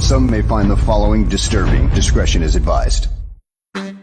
Some may find the following disturbing. Discretion is advised. The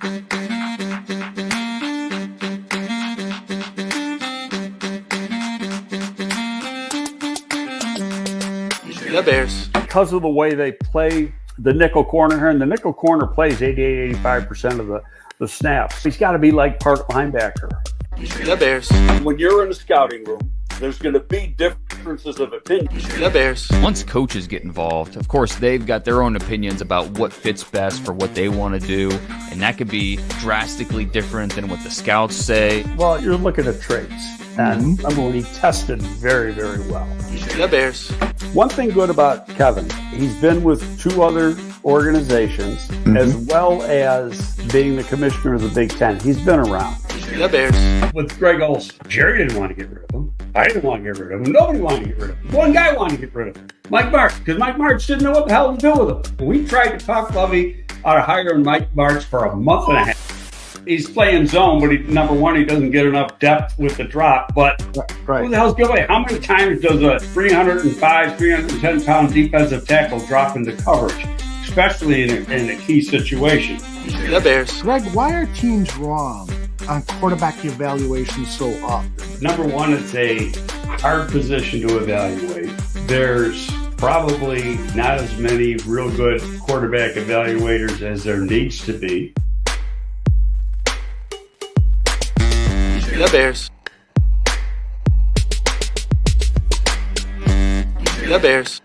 Bears. Because of the way they play the nickel corner here, and the nickel corner plays 88-85% of the snaps. He's got to be like part linebacker. The Bears. When you're in the scouting room, there's going to be differences of opinion. The Bears. Once coaches get involved, of course, they've got their own opinions about what fits best for what they want to do, and that could be drastically different than what the scouts say. Well, you're looking at traits, and I mean, he tested very, very well. The Bears. One thing good about Kevin, he's been with 2 other organizations, as well as being the commissioner of the Big Ten. He's been around. The Bears. With Greg Olson, Jerry didn't want to get rid of him. I didn't want to get rid of him. Nobody wanted to get rid of him. One guy wanted to get rid of him. Mike Martz, because Mike Martz didn't know what the hell to do with him. We tried to talk Lovey out of hiring Mike Martz for a month and a half. He's playing zone, but number one, he doesn't get enough depth with the drop. But who the hell's Gilbert? How many times does a 305, 310-pound defensive tackle drop into coverage, especially in a key situation? The Bears. Greg, why are teams wrong on quarterback evaluation so often? Number one, it's a hard position to evaluate. There's probably not as many real good quarterback evaluators as there needs to be. The Bears. The Bears.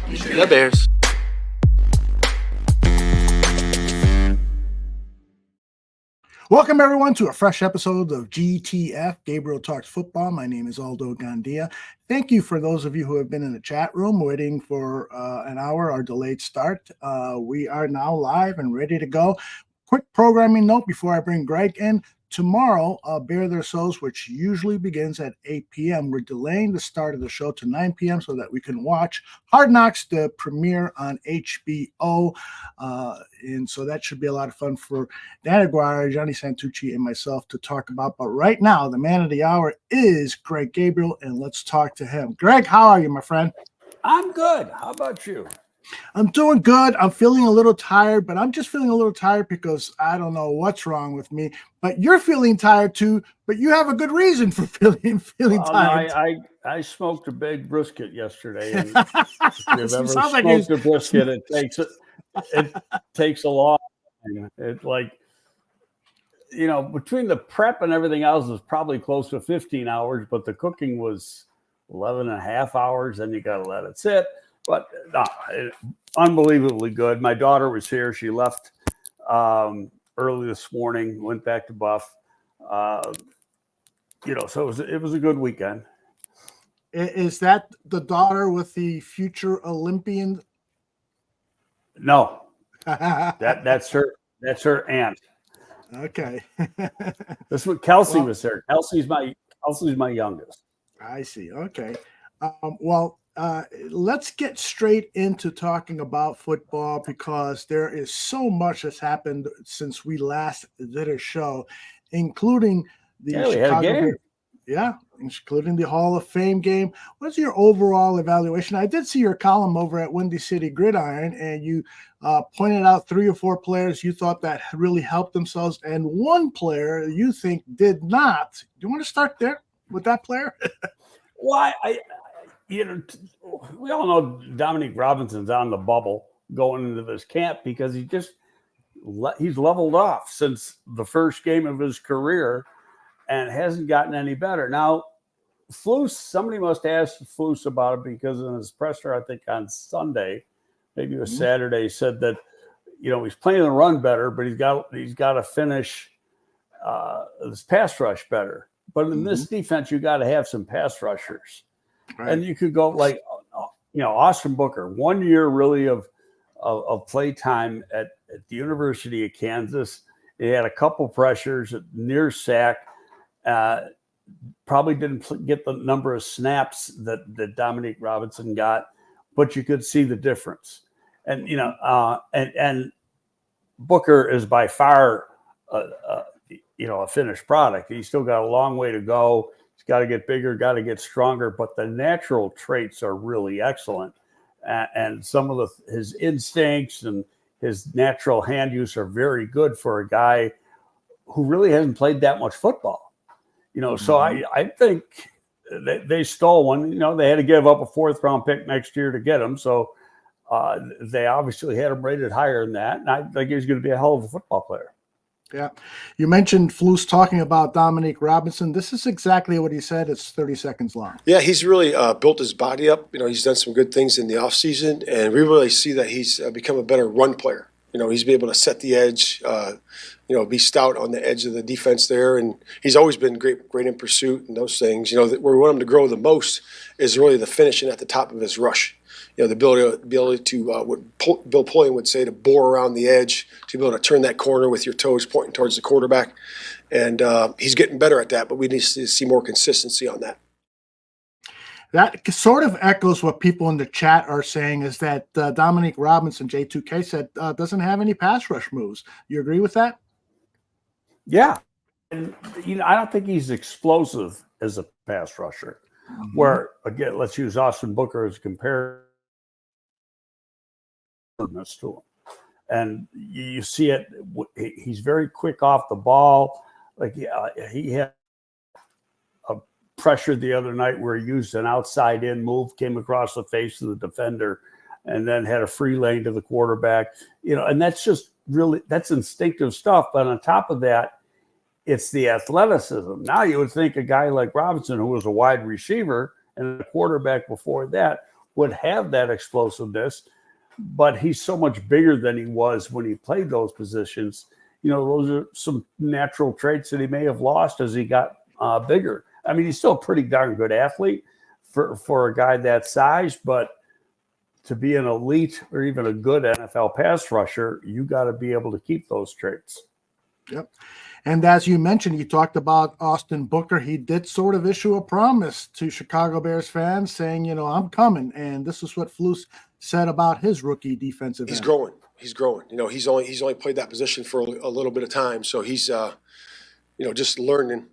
The Bears. Welcome, everyone, to a fresh episode of GTF, Gabriel Talks Football. My name is Aldo Gandia. Thank you for those of you who have been in the chat room waiting for an hour, our delayed start. We are now live and ready to go. Quick programming note before I bring Greg in. Tomorrow, Bear Their Souls, which usually begins at 8 p.m. We're delaying the start of the show to 9 p.m. so that we can watch Hard Knocks, the premiere on HBO. And so that should be a lot of fun for Dan Aguirre, Johnny Santucci, and myself to talk about. But right now, the man of the hour is Greg Gabriel, and let's talk to him. Greg, how are you, my friend? I'm good. How about you? I'm doing good. I'm feeling a little tired, but I'm just feeling a little tired because I don't know what's wrong with me. But you're feeling tired too, but you have a good reason for feeling tired. No, I smoked a big brisket yesterday. And if you've ever Sounds like smoked a brisket, it takes a long time. It's like, you know, between the prep and everything else is probably close to 15 hours, but the cooking was 11 and a half hours, and you got to let it sit. But unbelievably good. My daughter was here. She left early this morning, went back to Buff. So it was a good weekend. Is that the daughter with the future Olympian? No, that's her aunt. Okay. That's what Kelsey was there. Kelsey's my youngest. I see. Okay. Let's get straight into talking about football because there is so much that's happened since we last did a show, including the including the Hall of Fame game. What's your overall evaluation? I did see your column over at Windy City Gridiron, and you pointed out 3 or 4 players you thought that really helped themselves, and one player you think did not. Do you want to start there with that player? Why? We all know Dominique Robinson's on the bubble going into this camp because he's leveled off since the first game of his career and hasn't gotten any better. Now, Flus, somebody must ask Flus about it because in his presser, I think on Sunday, maybe it was Saturday, said that he's playing the run better, but he's got to finish this pass rush better. But in this defense, you got to have some pass rushers. Right. And you could go like, Austin Booker, 1 year really of play time at the University of Kansas. He had a couple pressures, near sack, probably didn't get the number of snaps that Dominique Robinson got, but you could see the difference. And, and Booker is by far, a finished product. He's still got a long way to go. He's got to get bigger, got to get stronger, but the natural traits are really excellent. And some of his instincts and his natural hand use are very good for a guy who really hasn't played that much football. So I think they stole one. They had to give up a 4th round pick next year to get him. So they obviously had him rated higher than that. And I think he's going to be a hell of a football player. Yeah. You mentioned Flus talking about Dominique Robinson. This is exactly what he said. It's 30 seconds long. Yeah, he's really built his body up. He's done some good things in the offseason, and we really see that he's become a better run player. He's been able to set the edge, be stout on the edge of the defense there, and he's always been great in pursuit and those things. Where we want him to grow the most is really the finishing at the top of his rush. The ability to what Bill Polian would say, to bore around the edge, to be able to turn that corner with your toes pointing towards the quarterback. And he's getting better at that, but we need to see more consistency on that. That sort of echoes what people in the chat are saying, is that Dominique Robinson, J2K, said doesn't have any pass rush moves. You agree with that? Yeah. And, I don't think he's explosive as a pass rusher. Where, again, let's use Austin Booker as a comparison to him. And you see it. He's very quick off the ball. Like he had a pressure the other night where he used an outside in move, came across the face of the defender, and then had a free lane to the quarterback. And that's just that's instinctive stuff. But on top of that, it's the athleticism. Now you would think a guy like Robinson, who was a wide receiver and a quarterback before that, would have that explosiveness. But he's so much bigger than he was when he played those positions. Those are some natural traits that he may have lost as he got bigger. I mean, he's still a pretty darn good athlete for a guy that size, but to be an elite or even a good NFL pass rusher, you got to be able to keep those traits. Yep. And as you mentioned, you talked about Austin Booker. He did sort of issue a promise to Chicago Bears fans saying, I'm coming. And this is what Flus said about his rookie defensive end. He's growing. He's only played that position for a little bit of time. So he's, just learning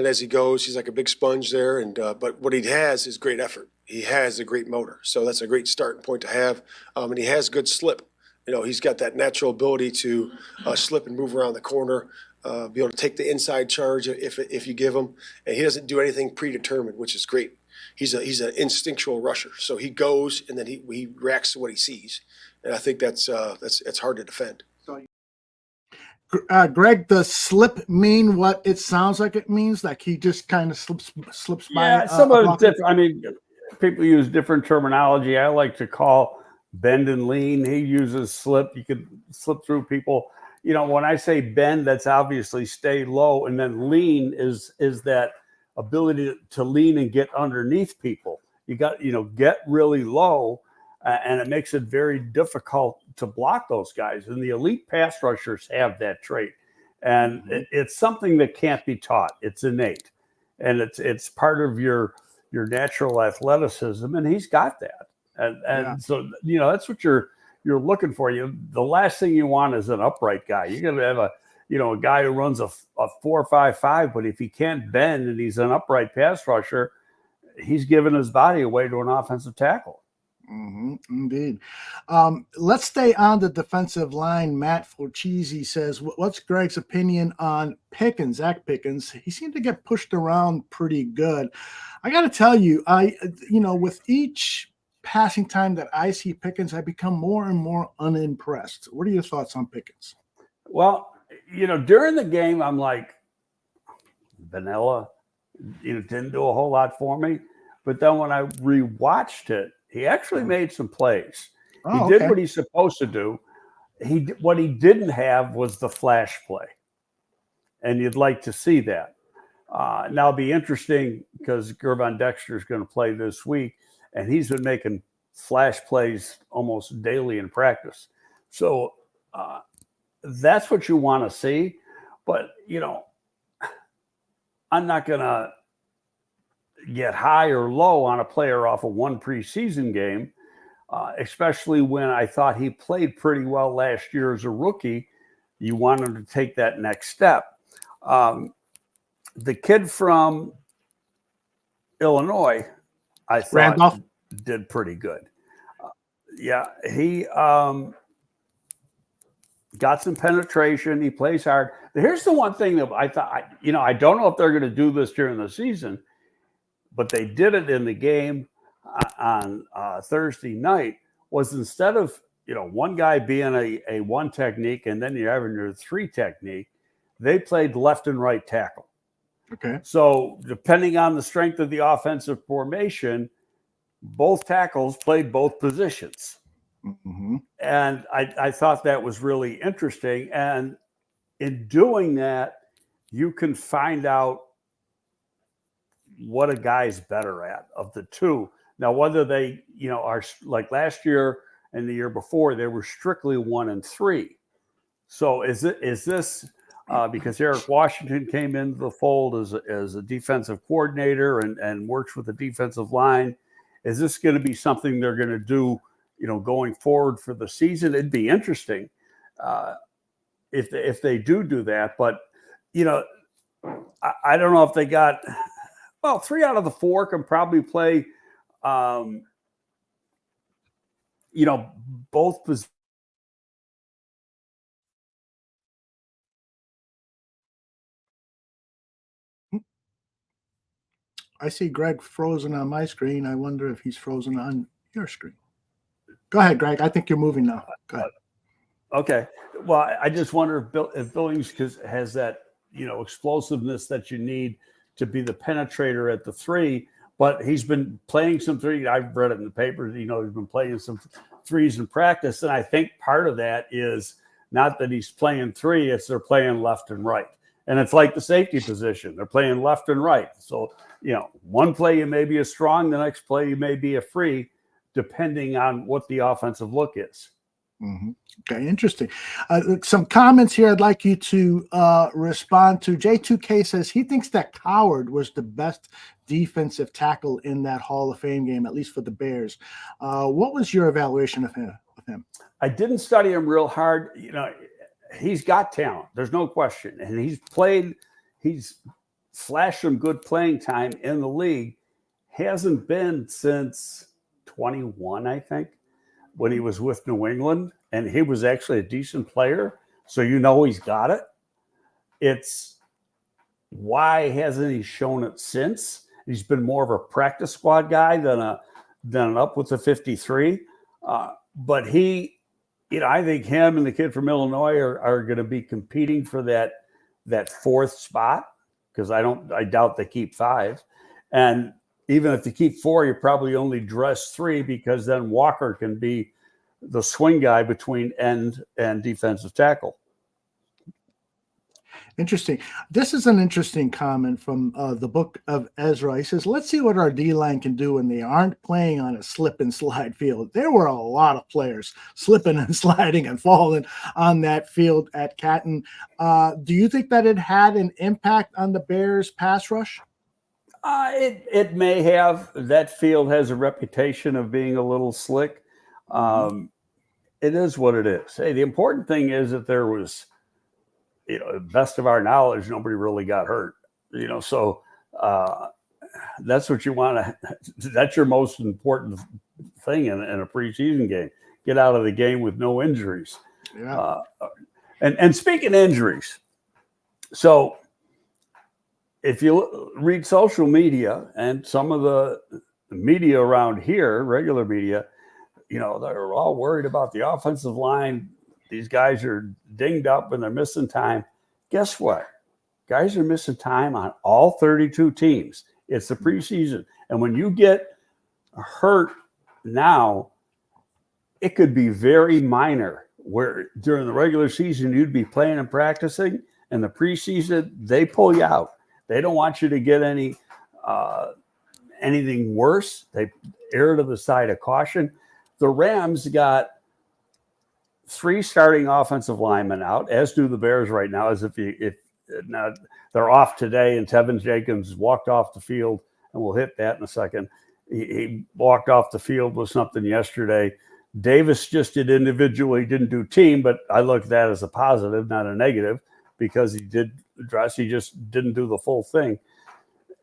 as he goes. He's like a big sponge there. And but what he has is great effort. He has a great motor. So that's a great starting point to have. And he has good slip. He's got that natural ability to slip and move around the corner. Be able to take the inside charge if you give him, and he doesn't do anything predetermined, which is great. He's an instinctual rusher, so he goes and then he reacts to what he sees, and I think that's hard to defend. Greg, does slip mean what it sounds like it means? Like he just kind of slips by? Yeah, some of it's different. I mean, people use different terminology. I like to call bend and lean. He uses slip. You could slip through people. When I say bend, that's obviously stay low, and then lean is that ability to lean and get underneath people. You got, get really low, and it makes it very difficult to block those guys. And the elite pass rushers have that trait, and it's something that can't be taught. It's innate, and it's part of your natural athleticism, and he's got that. And so that's what you're looking for. The last thing you want is an upright guy. You're going to have a guy who runs a 4.55, but if he can't bend and he's an upright pass rusher, he's giving his body away to an offensive tackle. Indeed. Let's stay on the defensive line. Matt Forchisi says, what's Greg's opinion on Pickens, Zach Pickens? He seemed to get pushed around pretty good. I got to tell you, with each passing time that I see Pickens, I become more and more unimpressed. What are your thoughts on Pickens? Well, during the game, I'm like, vanilla, didn't do a whole lot for me. But then when I rewatched it, he actually made some plays. He did what he's supposed to do. What he didn't have was the flash play. And you'd like to see that. Now it'll be interesting because Gervon Dexter is going to play this week. And he's been making flash plays almost daily in practice. So that's what you want to see. But, I'm not going to get high or low on a player off of one preseason game, especially when I thought he played pretty well last year as a rookie. You want him to take that next step. The kid from Illinois, I thought Randolph did pretty good. Yeah, he got some penetration. He plays hard. Here's the one thing that I thought, I don't know if they're going to do this during the season, but they did it in the game on Thursday night, was instead of, one guy being a one technique and then you're having your three technique, they played left and right tackle. Okay. So depending on the strength of the offensive formation, both tackles played both positions. Mm-hmm. And I thought that was really interesting. And in doing that, you can find out what a guy's better at of the two. Now, whether they, are like last year and the year before, they were strictly 1 and 3. So is this because Eric Washington came into the fold as a defensive coordinator and works with the defensive line? Is this going to be something they're going to do, going forward for the season? It'd be interesting if they do that. But, I don't know if they got, 3 out of the 4 can probably play, both positions. I see Greg frozen on my screen. I wonder if he's frozen on your screen. Go ahead, Greg. I think you're moving now. Go ahead. Okay. Well, I just wonder if Billings has that, explosiveness that you need to be the penetrator at the 3. But he's been playing some 3. I've read it in the papers. He's been playing some 3s in practice. And I think part of that is not that he's playing 3, it's they're playing left and right. And it's like the safety position. They're playing left and right. So, one play you may be a strong, the next play you may be a free, depending on what the offensive look is. Mm-hmm. Okay, interesting. Some comments here I'd like you to respond to. J2K says he thinks that Coward was the best defensive tackle in that Hall of Fame game, at least for the Bears. What was your evaluation of him? I didn't study him real hard. He's got talent. There's no question. And he's flashed some good playing time in the league. Hasn't been since 21, I think, when he was with New England. And he was actually a decent player. So he's got it. It's why hasn't he shown it since? He's been more of a practice squad guy than an up with the 53. But I think him and the kid from Illinois are going to be competing for that 4th spot, because I doubt they keep 5. And even if they keep 4, you probably only dress 3, because then Walker can be the swing guy between end and defensive tackle. Interesting. This is an interesting comment from the book of Ezra. He says, let's see what our D-line can do when they aren't playing on a slip and slide field. There were a lot of players slipping and sliding and falling on that field at Canton. Do you think that it had an impact on the Bears' pass rush? It may have. That field has a reputation of being a little slick. It is what it is. Hey, the important thing is that there was, best of our knowledge, nobody really got hurt. So that's what you want to. That's your most important thing in a preseason game. Get out of the game with no injuries. Yeah. And speaking of injuries, so if you read social media and some of the media around here, regular media, they're all worried about the offensive line. These guys are dinged up and they're missing time. Guess what? Guys are missing time on all 32 teams. It's the preseason. And when you get hurt now, it could be very minor, where during the regular season, you'd be playing and practicing, and the preseason, they pull you out. They don't want you to get anything worse. They err to the side of caution. The Rams got 3 starting offensive linemen out, as do the Bears right now. As if now they're off today, and Tevin Jenkins walked off the field, and we'll hit that in a second. He walked off the field with something yesterday. Davis just did individually, didn't do team, but I look at that as a positive, not a negative, because he did dress. He just didn't do the full thing.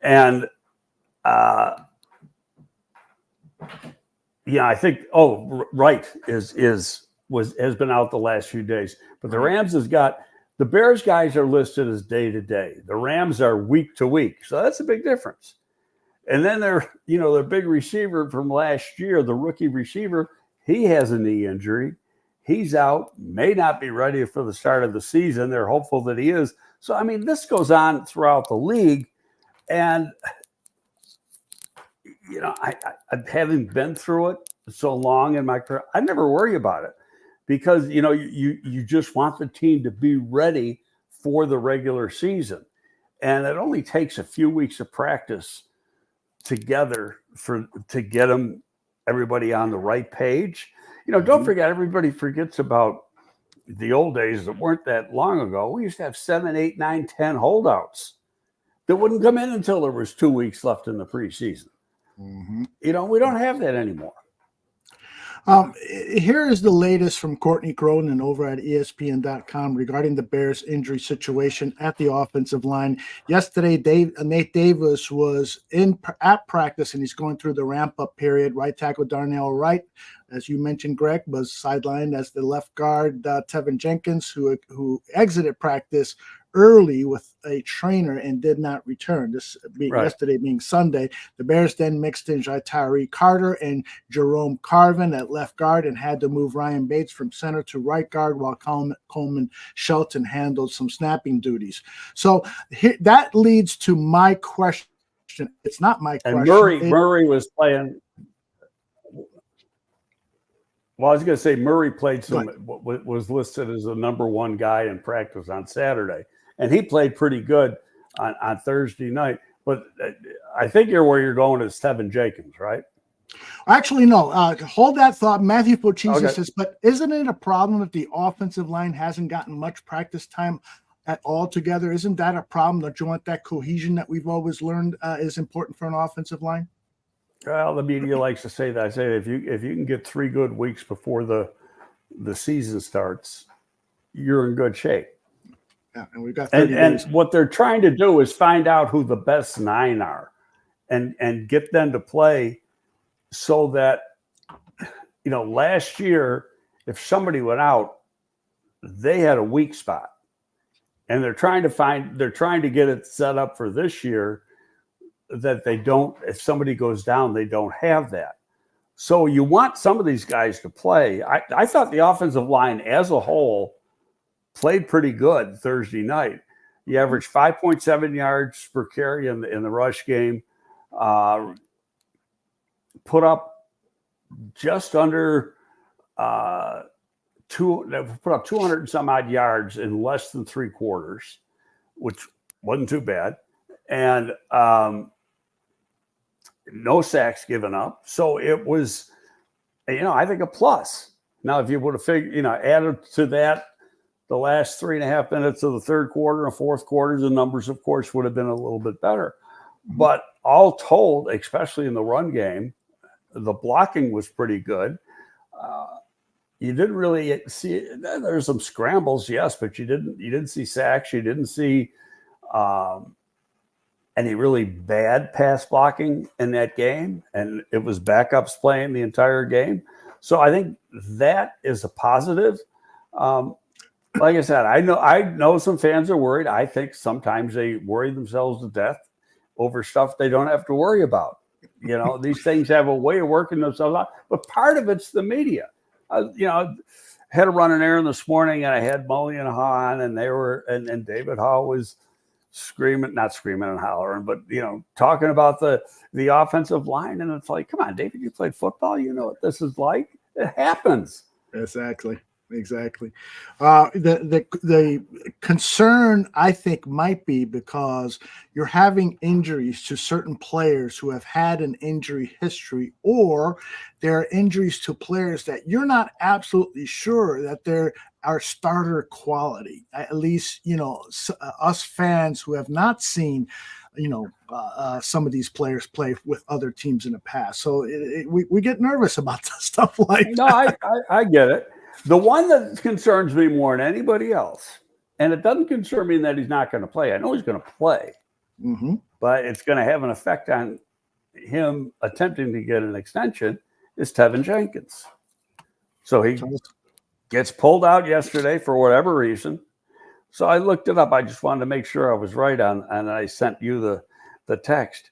And Yeah, I think. Oh, Wright has been out the last few days, but the Rams has got the Bears guys are listed as day to day. The Rams are week to week, so that's a big difference. And then their big receiver from last year, the rookie receiver, he has a knee injury. He's out, may not be ready for the start of the season. They're hopeful that he is. So, I mean, this goes on throughout the league. And, I having been through it so long in my career, I never worry about it because, you just want the team to be ready for the regular season. And it only takes a few weeks of practice together to get everybody on the right page. Don't forget, everybody forgets about the old days that weren't that long ago. We used to have 7, 8, 9, 10 holdouts that wouldn't come in until there was 2 weeks left in the preseason. Mm-hmm. We don't have that anymore. Here is the latest from Courtney Cronin over at ESPN.com regarding the Bears injury situation at the offensive line. Yesterday, Nate Davis was at practice, and he's going through the ramp-up period. Right tackle Darnell Wright, as you mentioned, Greg, was sidelined as the left guard Tevin Jenkins, who exited practice early with a trainer and did not return. Yesterday being Sunday. The Bears then mixed in Tyreek Carter and Jerome Carvin at left guard and had to move Ryan Bates from center to right guard while Coleman Shelton handled some snapping duties. So that leads to my question. It's not my and question. Murray was playing. Well, I was going to say Murray played was listed as the number one guy in practice on Saturday. And he played pretty good on Thursday night. But I think where you're going is Tevin Jenkins, right? Actually, no. Hold that thought. Matthew Pochisa Okay. says, but isn't it a problem that the offensive line hasn't gotten much practice time at all together? Isn't that a problem? Don't you want that cohesion that we've always learned is important for an offensive line? Well, the media likes to say that. I say if you can get 3 good weeks before the season starts, you're in good shape. Yeah, and we've got 30 days. And what they're trying to do is find out who the best 9 are and get them to play so that, last year, if somebody went out, they had a weak spot. And they're trying to get it set up for this year that they don't, if somebody goes down, they don't have that. So you want some of these guys to play. I thought the offensive line as a whole played pretty good Thursday night. He averaged 5.7 yards per carry in the rush game. Put up just under 200 and some odd yards in less than 3 quarters, which wasn't too bad. And no sacks given up. So it was, I think a plus. Now, if you would have added to that the last 3.5 minutes of the third quarter and fourth quarter, the numbers, of course, would have been a little bit better. But all told, especially in the run game, the blocking was pretty good. You didn't really see there's some scrambles, yes, but you didn't see sacks. You didn't see any really bad pass blocking in that game, and it was backups playing the entire game. So I think that is a positive. Like I said, I know some fans are worried. I think sometimes they worry themselves to death over stuff they don't have to worry about. These things have a way of working themselves out, but part of it's the media. I had to run an errand this morning, and I had Mully and Haw on, and and David Haw was not screaming and hollering, but talking about the offensive line, and it's like, come on, David, you played football, you know what this is like. It happens. Exactly. The concern, I think, might be because you're having injuries to certain players who have had an injury history, or there are injuries to players that you're not absolutely sure that they're our starter quality. At least, us fans who have not seen some of these players play with other teams in the past. So we get nervous about stuff like that. No, I get it. The one that concerns me more than anybody else, and it doesn't concern me that he's not going to play. I know he's going to play, but it's going to have an effect on him attempting to get an extension is Tevin Jenkins. So he gets pulled out yesterday for whatever reason. So I looked it up. I just wanted to make sure I was right on, and I sent you the text.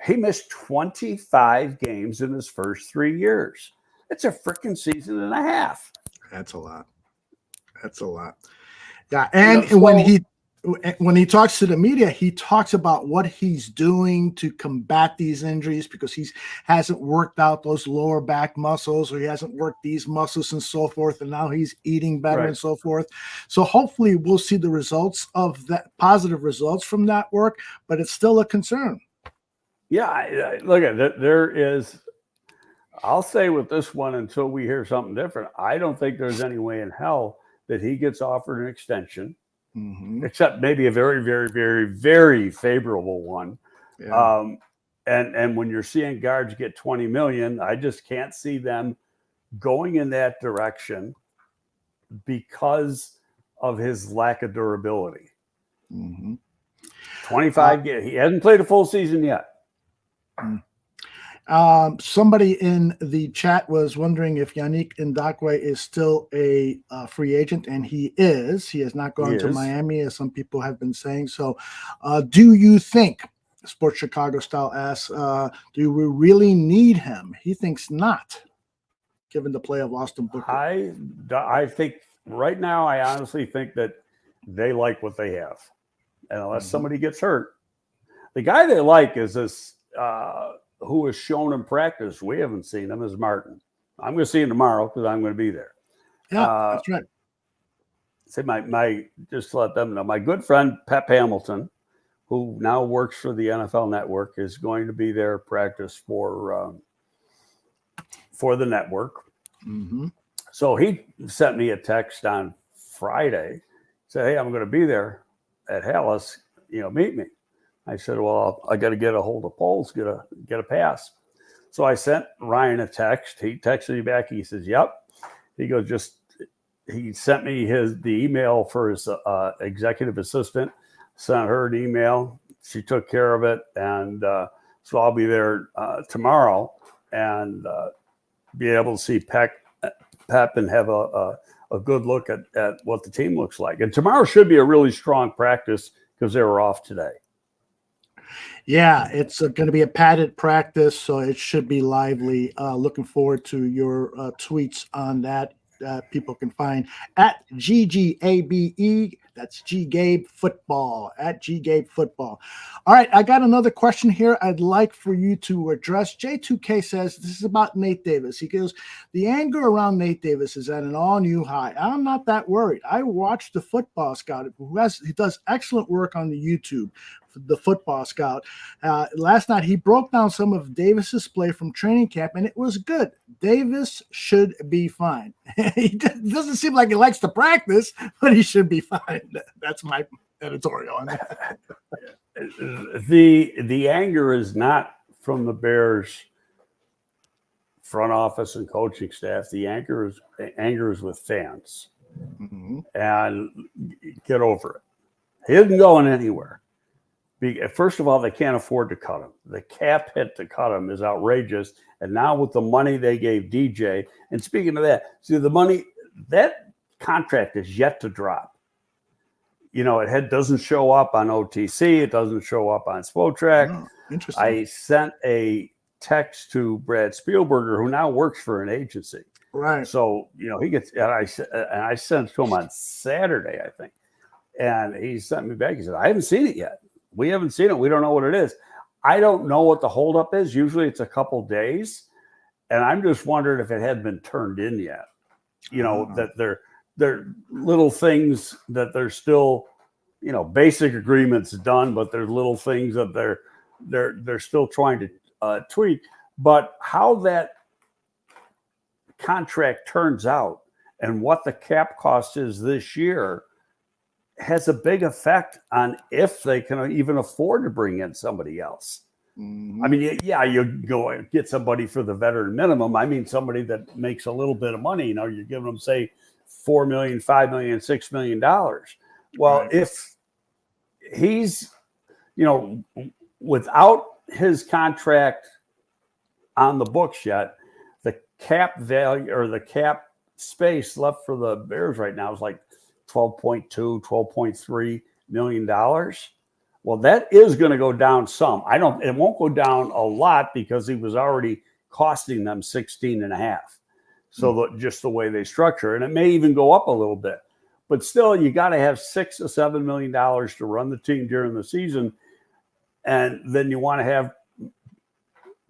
He missed 25 games in his first 3 years. It's a freaking season and a half. That's a lot. Yeah, and when he talks to the media, he talks about what he's doing to combat these injuries because he hasn't worked out those lower back muscles, or he hasn't worked these muscles and so forth, and now he's eating better and so forth. So hopefully we'll see the results of that, positive results from that work, but it's still a concern. Yeah, look at it. There is, I'll say with this one until we hear something different, I don't think there's any way in hell that he gets offered an extension. Except maybe a very, very, very, very favorable one. Yeah. And when you're seeing guards get $20 million, I just can't see them going in that direction because of his lack of durability. 25 games. He hasn't played a full season yet. Somebody in the chat was wondering if Yannick Ngakoue is still a free agent, and he is. He has not gone to Miami, as some people have been saying. So do you think, Sports Chicago style asks, do we really need him? He thinks not, given the play of Austin Booker. I think right now, I honestly think that they like what they have. And unless somebody gets hurt, the guy they like is this who was shown in practice. We haven't seen him, is Martin. I'm going to see him tomorrow because I'm going to be there. Yeah, that's right. Say my just to let them know, my good friend Pep Hamilton, who now works for the NFL Network, is going to be there practice for the network. So he sent me a text on Friday, said, "Hey, I'm going to be there at Hallis. Meet me." I said, "Well, I got to get a hold of Poles, get a pass." So I sent Ryan a text. He texted me back. He says, "Yep." He goes, he sent me the email for his executive assistant, sent her an email. She took care of it. And so I'll be there tomorrow and be able to see Pep and have a good look at what the team looks like. And tomorrow should be a really strong practice because they were off today. Yeah, it's going to be a padded practice, so it should be lively. Looking forward to your tweets on that. People can find at GGABE. That's GGabe Football, at GGabe Football. All right, I got another question here I'd like for you to address. J2K says this is about Nate Davis. He goes, the anger around Nate Davis is at an all-new high. I'm not that worried. I watched the Football Scout, he does excellent work on the YouTube, the Football Scout. Last night, he broke down some of Davis's play from training camp, and it was good. Davis should be fine. He doesn't seem like he likes to practice, but he should be fine. That's my editorial on that. The anger is not from the Bears front office and coaching staff. The anger is with fans. And get over it. He isn't going anywhere. First of all, they can't afford to cut him. The cap hit to cut him is outrageous. And now with the money they gave DJ, and speaking of that, see the money, that contract is yet to drop. It doesn't show up on OTC. It doesn't show up on Spotrac. Oh, interesting. I sent a text to Brad Spielberger, who now works for an agency. Right. So, he gets, and I sent it to him on Saturday, I think. And he sent me back. He said, I haven't seen it yet. We haven't seen it. We don't know what it is. I don't know what the holdup is. Usually it's a couple days. And I'm just wondering if it hadn't been turned in yet. That they're little things that they're still, basic agreements done, but there's little things that they're still trying to tweak. But how that contract turns out and what the cap cost is this year has a big effect on if they can even afford to bring in somebody else. I mean, yeah, you go and get somebody for the veteran minimum. I mean, somebody that makes a little bit of money, you're giving them, say, $4 million, $5 million, $6 million. Well, right. If he's, without his contract on the books yet. The cap value or the cap space left for the Bears right now is like $12.3 million. Well, that is going to go down some. It won't go down a lot because he was already costing them 16.5. So just the way they structure, and it may even go up a little bit, but still you got to have $6 to $7 million to run the team during the season. And then you want to have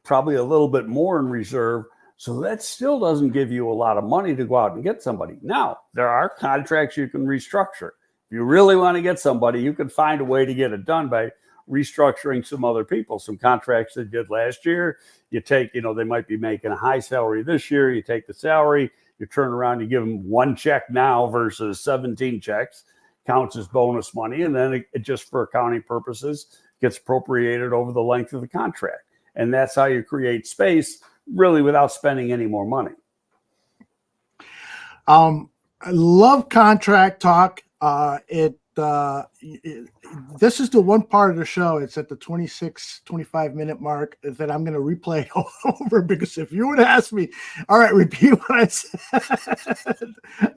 probably a little bit more in reserve. So that still doesn't give you a lot of money to go out and get somebody. Now, there are contracts you can restructure. If you really want to get somebody, you can find a way to get it done by restructuring some other people, some contracts they did last year. You take, they might be making a high salary this year. You take the salary, you turn around, you give them one check now versus 17 checks, counts as bonus money. And then it just for accounting purposes gets appropriated over the length of the contract. And that's how you create space, really, without spending any more money. I love contract talk. This is the one part of the show. It's at the 25 minute mark that I'm going to replay over, because if you would have asked me, all right, repeat what I said,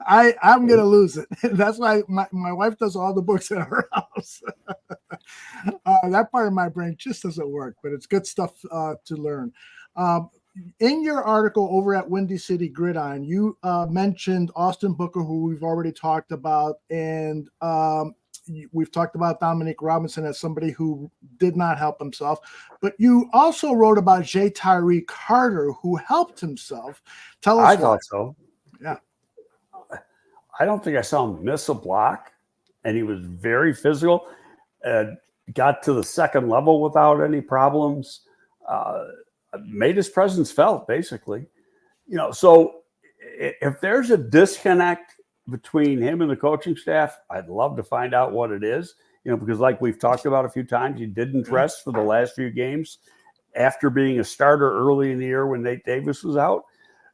I'm going to lose it. That's why my wife does all the books at her house. That part of my brain just doesn't work, but it's good stuff to learn. In your article over at Windy City Gridiron, you mentioned Austin Booker, who we've already talked about, and we've talked about Dominique Robinson as somebody who did not help himself. But you also wrote about Tyreek Carter, who helped himself. Tell us. I thought so. Yeah. I don't think I saw him miss a block, and he was very physical. Got to the second level without any problems. Made his presence felt, basically. So if there's a disconnect between him and the coaching staff, I'd love to find out what it is, because like we've talked about a few times, he didn't rest for the last few games after being a starter early in the year when Nate Davis was out,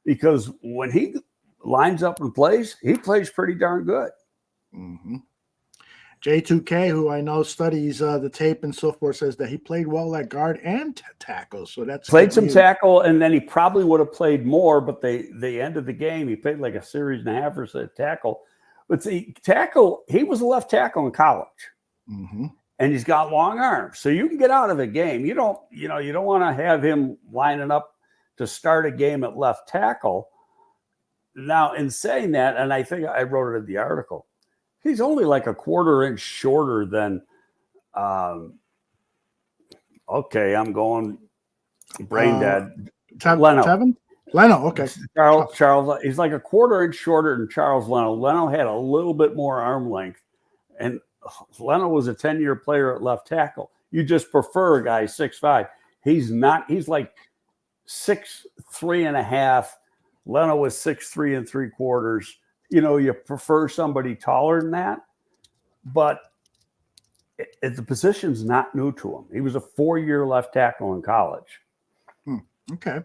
because when he lines up and plays, he plays pretty darn good. Mm-hmm. J2K, who I know studies the tape and so forth, says that he played well at guard and tackle. So that's played some tackle, and then he probably would have played more, but they ended the game. He played like a series and a half or so tackle. But see, tackle, he was a left tackle in college. Mm-hmm. And he's got long arms. So you can get out of a game. You don't want to have him lining up to start a game at left tackle. Now, in saying that, and I think I wrote it in the article, he's only like a quarter inch shorter than, I'm going brain dead. Leno. Tevin? Leno, okay. Charles, he's like a quarter inch shorter than Charles Leno. Leno had a little bit more arm length, and Leno was a 10-year player at left tackle. You just prefer a guy 6'5". He's not. He's like 6'3.5". Leno was 6'3 3/4. You prefer somebody taller than that, but the position's not new to him. He was a 4-year left tackle in college. Okay.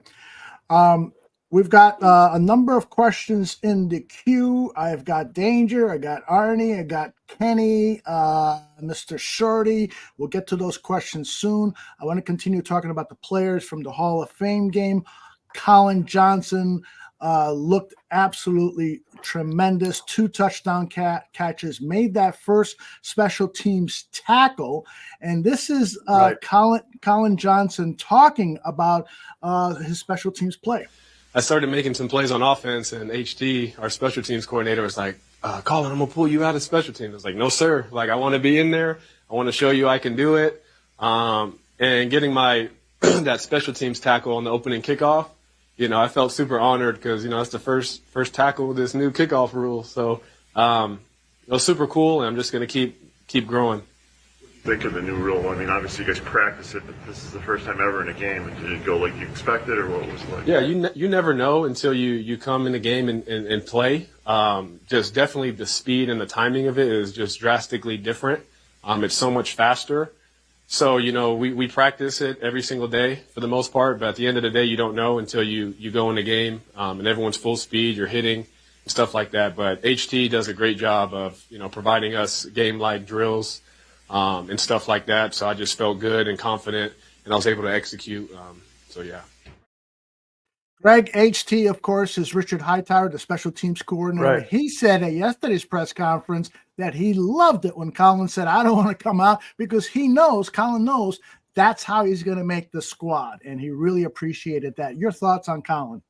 We've got a number of questions in the queue. I've got Danger, I got Arnie, I got Kenny, Mr. Shorty. We'll get to those questions soon. I want to continue talking about the players from the Hall of Fame game. Colin Johnson looked absolutely tremendous. 2 touchdown catches, made that first special teams tackle. And this is right. Colin Johnson talking about his special teams play. I started making some plays on offense, and HD, our special teams coordinator, was like, Colin, I'm going to pull you out of special teams. I was like, no, sir. Like, I want to be in there. I want to show you I can do it. And getting my that special teams tackle on the opening kickoff, I felt super honored because, it's the first tackle with this new kickoff rule. So it was super cool, and I'm just going to keep growing. Think of the new rule. I mean, obviously you guys practice it, but this is the first time ever in a game. Did it go like you expected, or what was it like? Yeah, you never know until you come in the game and play. Just definitely the speed and the timing of it is just drastically different. It's so much faster. So, we practice it every single day for the most part, but at the end of the day, you don't know until you go in the game, and everyone's full speed, you're hitting and stuff like that. But HT does a great job of, providing us game-like drills and stuff like that. So I just felt good and confident, and I was able to execute. So, yeah. Greg HT, of course, is Richard Hightower, the special teams coordinator. Right. He said at yesterday's press conference that he loved it when Colin said, I don't want to come out, because Colin knows that's how he's going to make the squad. And he really appreciated that. Your thoughts on Colin?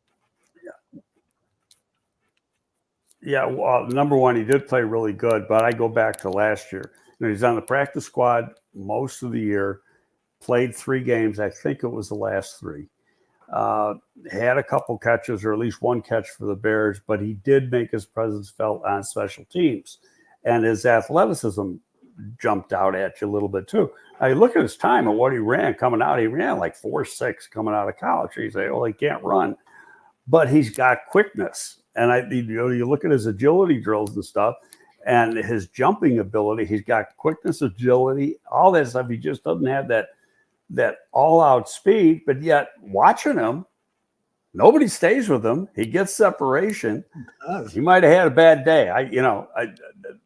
Yeah, well, number one, he did play really good, but I go back to last year. He's on the practice squad most of the year, played 3 games. I think it was the last 3. Had a couple catches, or at least one catch for the Bears, but he did make his presence felt on special teams. And his athleticism jumped out at you a little bit too. Now, you look at his time and what he ran coming out. He ran like 4.6 coming out of college. You say, oh, he can't run. But he's got quickness. And you look at his agility drills and stuff, and his jumping ability. He's got quickness, agility, all that stuff. He just doesn't have that all-out speed. But yet, watching him, nobody stays with him. He gets separation. He might have had a bad day.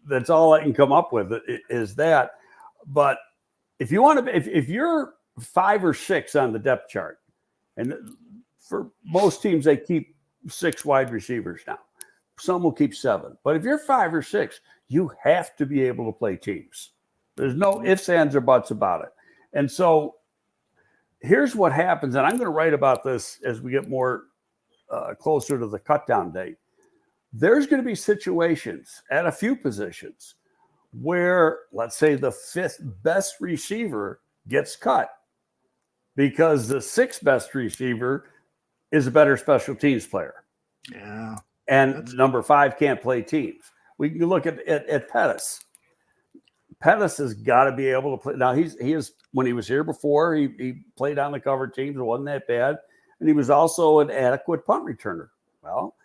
That's all I can come up with is that. But if you want to, if you're 5 or 6 on the depth chart, and for most teams they keep 6 wide receivers now. Some will keep 7. But if you're 5 or 6, you have to be able to play teams. There's no ifs, ands, or buts about it. And so here's what happens, and I'm going to write about this as we get more closer to the cutdown date. There's going to be situations at a few positions where, let's say, the 5th best receiver gets cut because the 6th best receiver is a better special teams player. Yeah. And number 5 can't play teams. We can look at Pettis. Pettis has got to be able to play. Now, he is when he was here before, he played on the cover teams. It wasn't that bad. And he was also an adequate punt returner. Well,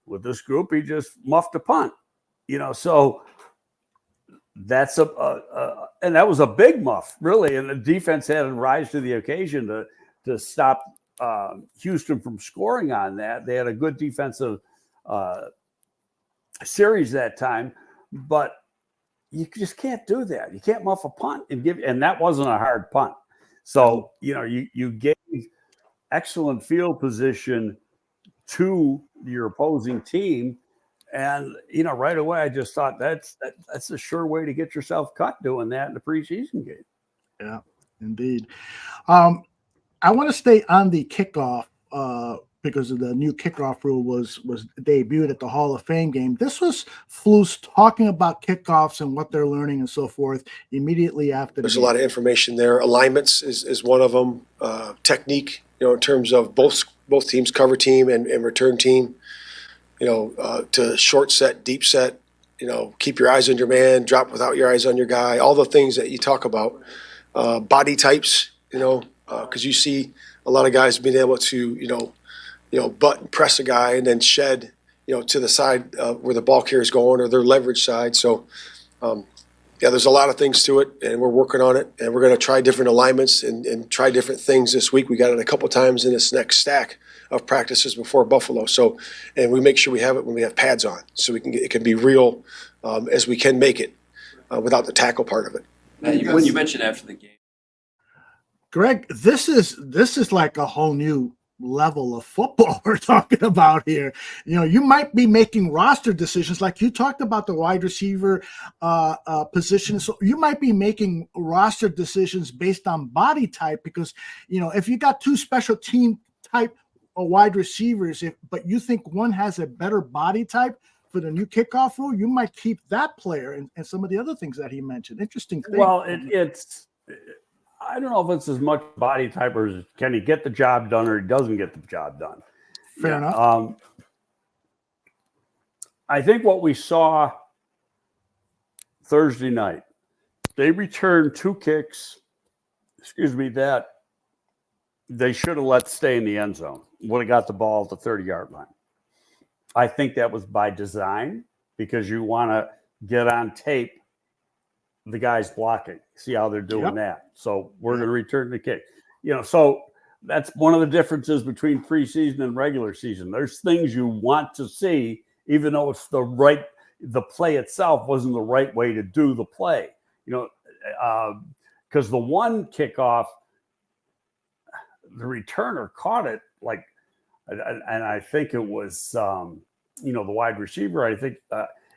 with this group, he just muffed a punt. So that's and that was a big muff, really. And the defense had to rise to the occasion to stop Houston from scoring on that. They had a good defensive series that time, but you just can't do that. You can't muff a punt and that wasn't a hard punt. So, you gave excellent field position to your opposing team. And, right away, I just thought that's a sure way to get yourself cut doing that in the preseason game. Yeah, indeed. I want to stay on the kickoff because of the new kickoff rule was debuted at the Hall of Fame game. This was Flus talking about kickoffs and what they're learning and so forth immediately after. There's a lot of information there. Alignments is one of them. Technique, in terms of both teams, cover team and return team. To short set, deep set. Keep your eyes on your man, drop without your eyes on your guy. All the things that you talk about. Body types. Because you see a lot of guys being able to, butt and press a guy and then shed, to the side where the ball carrier is going or their leverage side. So, there's a lot of things to it, and we're working on it. And we're going to try different alignments and try different things this week. We got it a couple times in this next stack of practices before Buffalo. So, and we make sure we have it when we have pads on, so it can be real as we can make it without the tackle part of it. When you mentioned after the game, Greg, this is like a whole new level of football we're talking about here. You might be making roster decisions like you talked about the wide receiver position. So you might be making roster decisions based on body type because, if you got 2 special team type wide receivers, but you think one has a better body type for the new kickoff rule, you might keep that player and some of the other things that he mentioned. Interesting thing. Well, it's I don't know if it's as much body type or can he get the job done or he doesn't get the job done. Fair enough. I think what we saw Thursday night, they returned 2 kicks, that they should have let stay in the end zone. Would have got the ball at the 30-yard line. I think that was by design because you want to get on tape the guys blocking, see how they're doing that. So we're going to return the kick. So that's one of the differences between preseason and regular season. There's things you want to see, even though it's the play itself wasn't the right way to do the play. Because the one kickoff, the returner caught it like and I think it was, the wide receiver. I think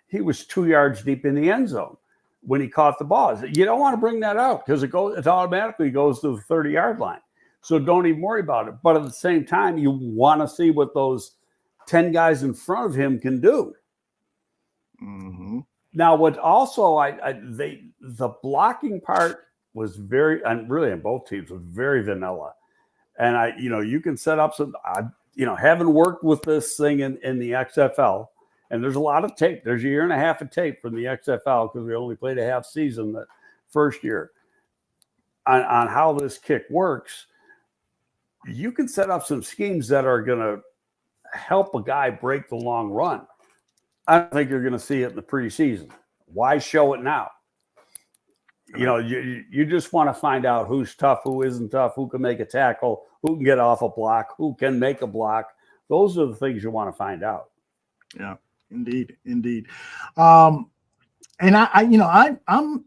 he was 2 yards deep in the end zone when he caught the ball. You don't want to bring that out because it automatically goes to the 30-yard line. So don't even worry about it. But at the same time, you want to see what those 10 guys in front of him can do. Mm-hmm. Now, what also the blocking part was very, and really on both teams, was very vanilla. And you can set up some, having worked with this thing in the XFL, and there's a lot of tape. There's a year and a half of tape from the XFL because we only played a half season that first year on how this kick works. You can set up some schemes that are going to help a guy break the long run. I don't think you're going to see it in the preseason. Why show it now? You just want to find out who's tough, who isn't tough, who can make a tackle, who can get off a block, who can make a block. Those are the things you want to find out. Yeah, indeed. And I'm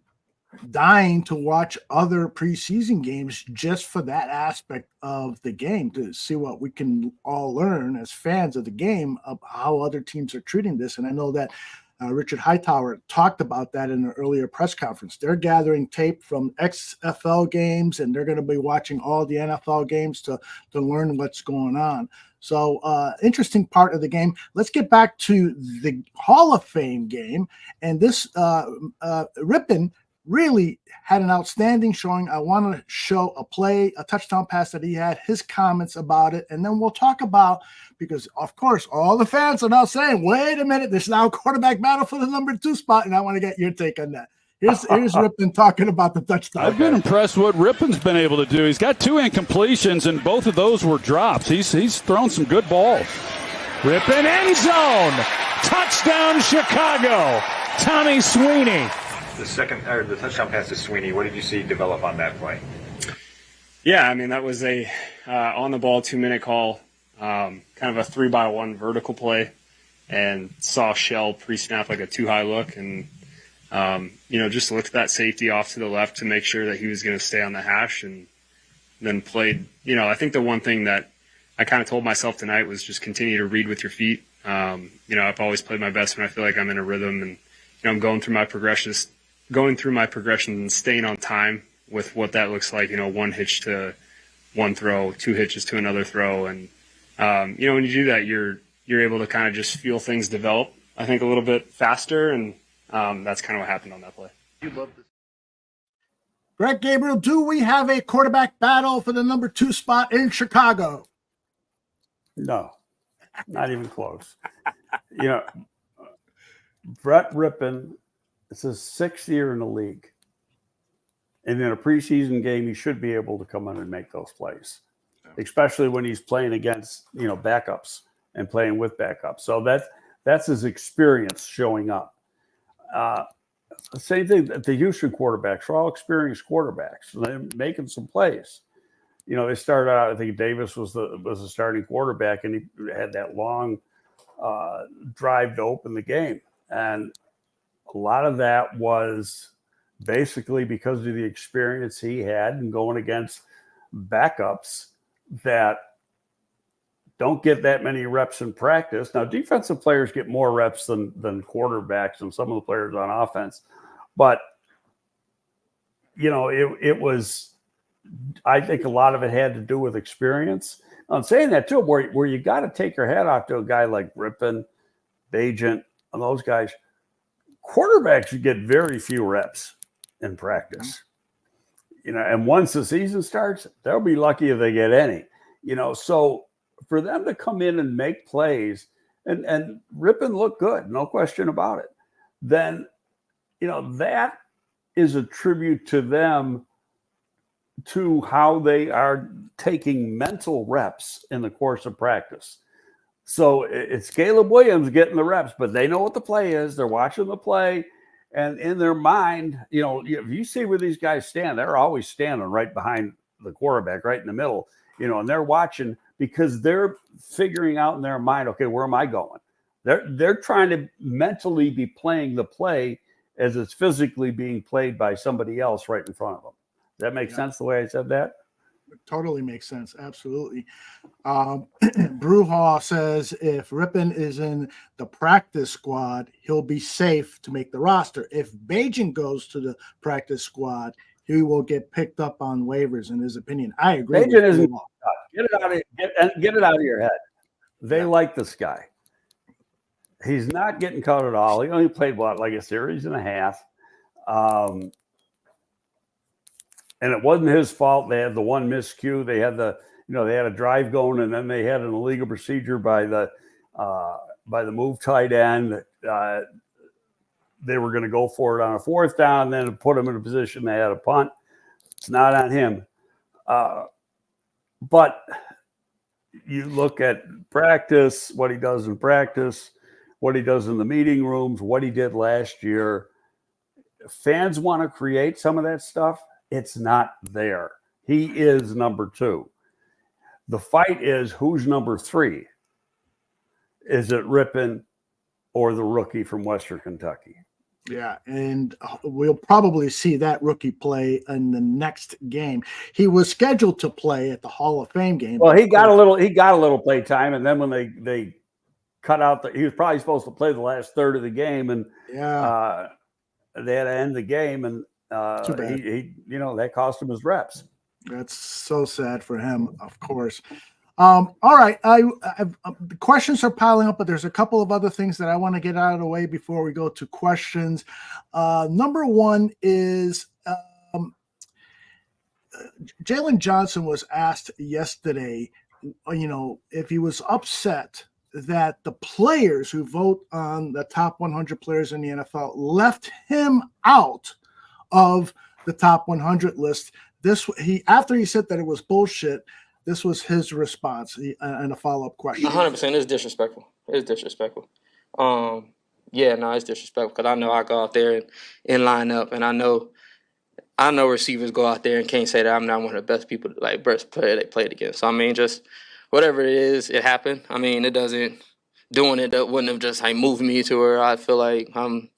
dying to watch other preseason games just for that aspect of the game, to see what we can all learn as fans of the game of how other teams are treating this. And I know that Richard Hightower talked about that in an earlier press conference. They're gathering tape from XFL games, and they're going to be watching all the NFL games to learn what's going on. So interesting part of the game. Let's get back to the Hall of Fame game. And this Rippon really had an outstanding showing. I want to show a touchdown pass that he had, his comments about it, and then we'll talk about, because of course all the fans are now saying, wait a minute, there's now a quarterback battle for the number 2 spot, and I want to get your take on that. Here's Rippon talking about the touchdown. I've been impressed what Rippon's been able to do. He's got 2 incompletions, and both of those were drops. He's thrown some good balls. Rippon end zone. Touchdown Chicago. Tommy Sweeney. The touchdown pass to Sweeney, what did you see develop on that play? Yeah, I mean, that was a on-the-ball 2-minute call, kind of a 3-by-1 vertical play, and saw Shell pre-snap like a too-high look, and, just looked at that safety off to the left to make sure that he was going to stay on the hash, and then played. I think the one thing that I kind of told myself tonight was just continue to read with your feet. I've always played my best when I feel like I'm in a rhythm, and, I'm going through my progressions and staying on time with what that looks like, 1 hitch to one throw, 2 hitches to another throw. And, when you do that, you're able to kind of just feel things develop, I think, a little bit faster. And that's kind of what happened on that play. You love this. Greg, Gabriel, do we have a quarterback battle for the number 2 spot in Chicago? No, not even close. Brett Rippon, it's his 6th year in the league. And in a preseason game, he should be able to come in and make those plays, especially when he's playing against, backups and playing with backups. So that's his experience showing up. Same thing, the Houston quarterbacks are all experienced quarterbacks. They're making some plays. They started out, I think Davis was the starting quarterback, and he had that long drive to open the game. And a lot of that was basically because of the experience he had and going against backups that don't get that many reps in practice. Now, defensive players get more reps than quarterbacks and some of the players on offense. But, it was, I think a lot of it had to do with experience. I'm saying that too, where you got to take your hat off to a guy like Rippon, Bagent, and those guys. Quarterbacks get very few reps in practice, and once the season starts, they'll be lucky if they get any, so for them to come in and make plays and Rippon looked good, no question about it, then, that is a tribute to them, to how they are taking mental reps in the course of practice. So it's Caleb Williams getting the reps, but they know what the play is. They're watching the play, and in their mind, if you see where these guys stand, they're always standing right behind the quarterback, right in the middle, and they're watching because they're figuring out in their mind, okay, where am I going? They're trying to mentally be playing the play as it's physically being played by somebody else right in front of them. Does that make sense the way I said that? Totally makes sense. Absolutely. Brewhaw says if Rippon is in the practice squad, he'll be safe to make the roster. If Bajan goes to the practice squad, he will get picked up on waivers, in his opinion. I agree. Bajan isn't. Get it out of your head. They like this guy. He's not getting cut at all. He only played like a series and a half. And it wasn't his fault. They had the one miscue. They had they had a drive going, and then they had an illegal procedure by the move tight end. They were going to go for it on a fourth down, then put them in a position they had a punt. It's not on him. But you look at practice, what he does in practice, what he does in the meeting rooms, what he did last year. Fans want to create some of that stuff. It's not there. He is number 2. The fight is who's number 3. Is it Rippon or the rookie from Western Kentucky? Yeah, and we'll probably see that rookie play in the next game. He was scheduled to play at the Hall of Fame game. Well, he got a little play time, and then when they cut out he was probably supposed to play the last third of the game, and they had to end the game, and he that cost him his reps. That's so sad for him, of course. All right, the questions are piling up, but there's a couple of other things that I want to get out of the way before we go to questions. Number one is Jalen Johnson was asked yesterday, if he was upset that the players who vote on the top 100 players in the NFL left him out of the top 100 list. After he said that it was bullshit, this was his response and a follow-up question. 100%. It's disrespectful. It's disrespectful. It's disrespectful because I know I go out there and line up, and I know receivers go out there and can't say that I'm not one of the best people, best player they played against. So, I mean, just whatever it is, it happened. I mean, it doesn't – doing it that wouldn't have just moved me to where I feel like I'm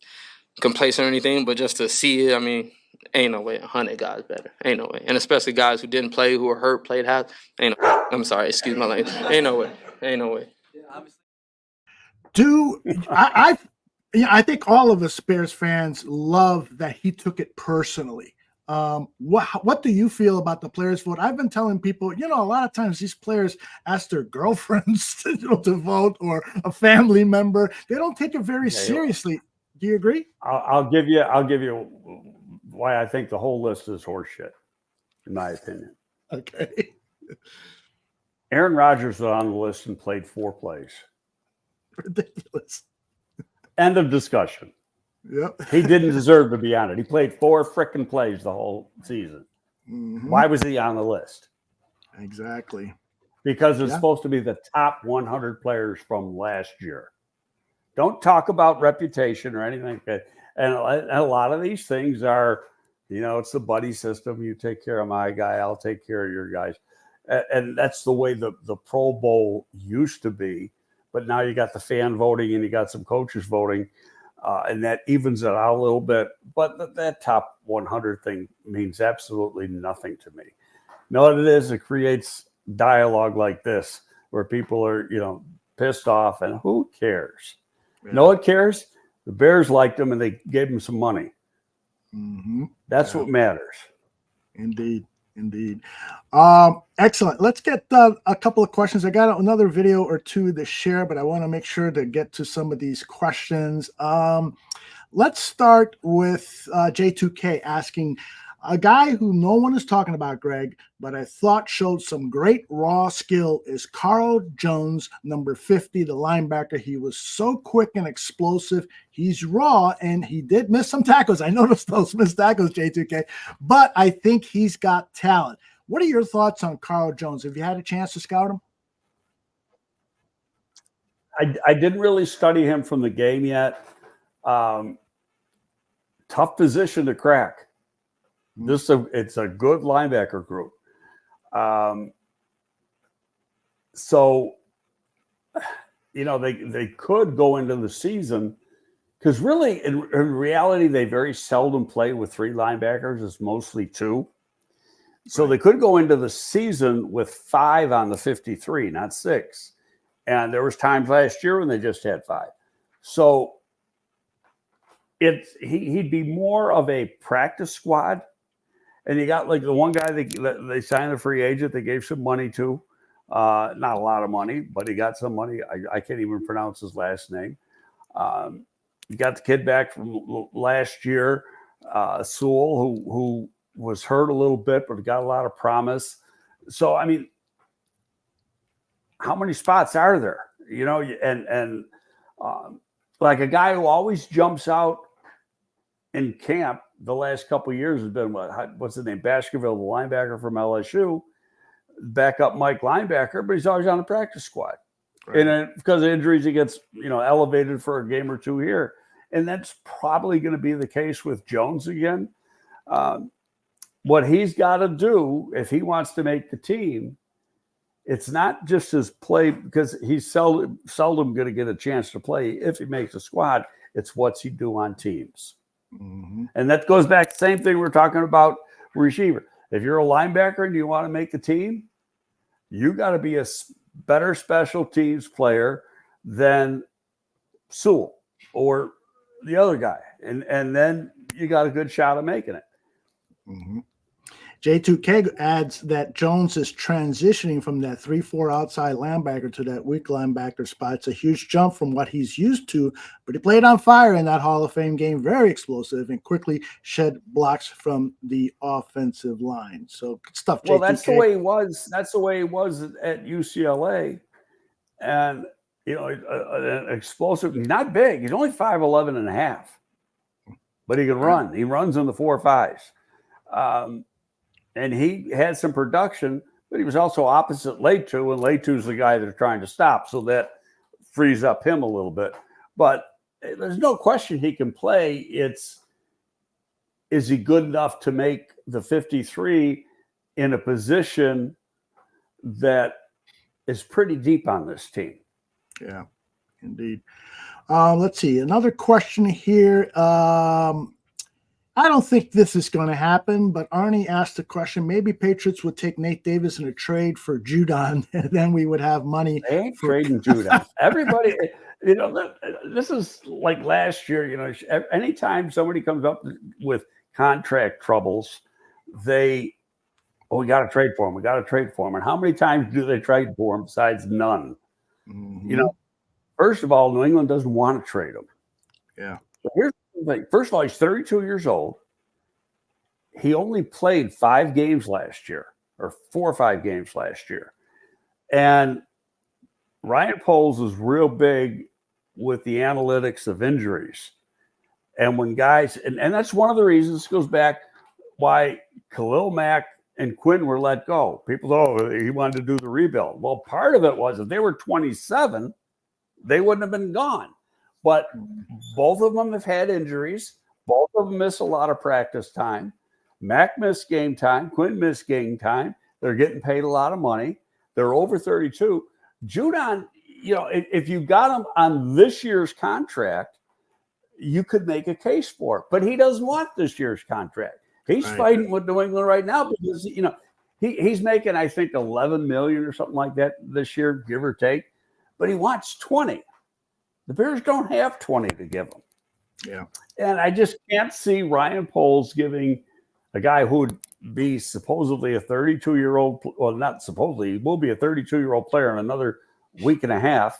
complacent or anything, but just to see it, I mean – ain't no way 100 guys better. Ain't no way. And especially guys who didn't play, who were hurt, played half. Ain't no way. I'm sorry. Excuse my language. Ain't no way. Ain't no way. I think all of us Bears fans love that he took it personally. What do you feel about the players' vote? I've been telling people, a lot of times these players ask their girlfriends to vote or a family member. They don't take it very seriously. Do you agree? I'll give you why I think the whole list is horseshit, in my opinion. Okay. Aaron Rodgers was on the list and played 4 plays. Ridiculous. End of discussion. Yep. He didn't deserve to be on it. He played 4 frickin' plays the whole season. Mm-hmm. Why was he on the list? Exactly. Because it's supposed to be the top 100 players from last year. Don't talk about reputation or anything like that. And a lot of these things are, it's the buddy system. You take care of my guy, I'll take care of your guys. And that's the way the Pro Bowl used to be. But now you got the fan voting and you got some coaches voting, and that evens it out a little bit. But that top 100 thing means absolutely nothing to me. You know what it is? It creates dialogue like this where people are, pissed off, and who cares? Yeah. No one cares. The Bears liked him, and they gave him some money. Mm-hmm. That's what matters. Indeed. Excellent. Let's get a couple of questions. I got another video or two to share, but I want to make sure to get to some of these questions. Let's start with J2K asking, a guy who no one is talking about, Greg, but I thought showed some great raw skill is Carl Jones, number 50, the linebacker. He was so quick and explosive. He's raw, and he did miss some tackles. I noticed those missed tackles, J2K, but I think he's got talent. What are your thoughts on Carl Jones? Have you had a chance to scout him? I didn't really study him from the game yet. Tough position to crack. It's a good linebacker group. They could go into the season because really, in reality, they very seldom play with 3 linebackers. It's mostly 2. So they could go into the season with 5 on the 53, not 6. And there was times last year when they just had 5. So he'd be more of a practice squad. And you got like the one guy they signed a free agent, they gave some money to. Not a lot of money, but he got some money. I can't even pronounce his last name. You got the kid back from last year, Sewell, who was hurt a little bit, but got a lot of promise. So, I mean, how many spots are there? You know, and like a guy who always jumps out in camp the last couple of years has been what's his name? Baskerville, the linebacker from LSU, backup Mike linebacker, but he's always on the practice squad. Right. And because of injuries, he gets, elevated for a game or two here. And that's probably going to be the case with Jones again. What he's got to do if he wants to make the team, it's not just his play, because he's seldom going to get a chance to play if he makes a squad. It's what's he do on teams. Mm-hmm. And that goes back to the same thing we're talking about receiver. If you're a linebacker and you want to make the team, you got to be a better special teams player than Sewell or the other guy. And then you got a good shot of making it. Mm-hmm. J2K adds that Jones is transitioning from that 3-4 outside linebacker to that weak linebacker spot. It's a huge jump from what he's used to, but he played on fire in that Hall of Fame game, very explosive, and quickly shed blocks from the offensive line. So good stuff, J2K. Well, that's the way he was. That's the way he was at UCLA. And, an explosive, not big. He's only 5'11 and a half, but he can run. He runs in the 4.5s. And he had some production, but he was also opposite Letu, and Letu's the guy they're trying to stop, so that frees up him a little bit. But there's no question he can play. Is he good enough to make the 53 in a position that is pretty deep on this team? Yeah, indeed. Let's see. Another question here. I don't think this is going to happen, but Arnie asked the question, maybe Patriots would take Nate Davis in a trade for Judon, and then we would have money. They ain't trading Judon. Everybody, this is like last year, anytime somebody comes up with contract troubles, we got to trade for him. We got to trade for him. And how many times do they trade for him besides none? Mm-hmm. First of all, New England doesn't want to trade him. Yeah. So here's the thing. First of all, he's 32 years old. He only played 5 games last year, or 4 or 5 games last year. And Ryan Poles is real big with the analytics of injuries. And when guys, and that's one of the reasons, goes back why Khalil Mack and Quinn were let go. People, he wanted to do the rebuild. Well, part of it was if they were 27, they wouldn't have been gone. But both of them have had injuries. Both of them miss a lot of practice time. Mack missed game time. Quinn missed game time. They're getting paid a lot of money. They're over 32. Judon, if you got him on this year's contract, you could make a case for it. But he doesn't want this year's contract. He's fighting with New England right now because, he's making, I think, $11 million or something like that this year, give or take. But he wants 20. The Bears don't have 20 to give him. Yeah. And I just can't see Ryan Poles giving a guy who would be supposedly a 32-year-old, well, not supposedly, he will be a 32-year-old player in another week and a half,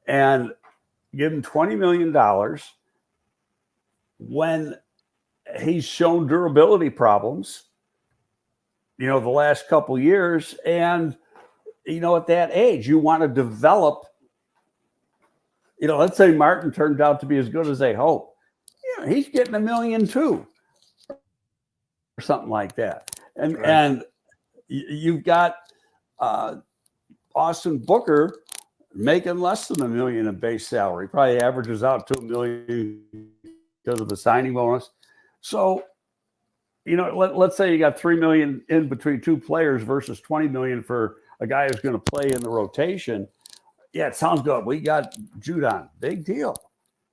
and give him $20 million when he's shown durability problems, the last couple of years. And, at that age, you want to develop. Let's say Martin turned out to be as good as they hope. He's getting $1 million too, or something like that. And you've got Austin Booker making less than $1 million in base salary. Probably averages out to $1 million because of the signing bonus. So, let's say you got $3 million in between 2 players versus $20 million for a guy who's going to play in the rotation. Yeah, it sounds good. We got Judon. Big deal.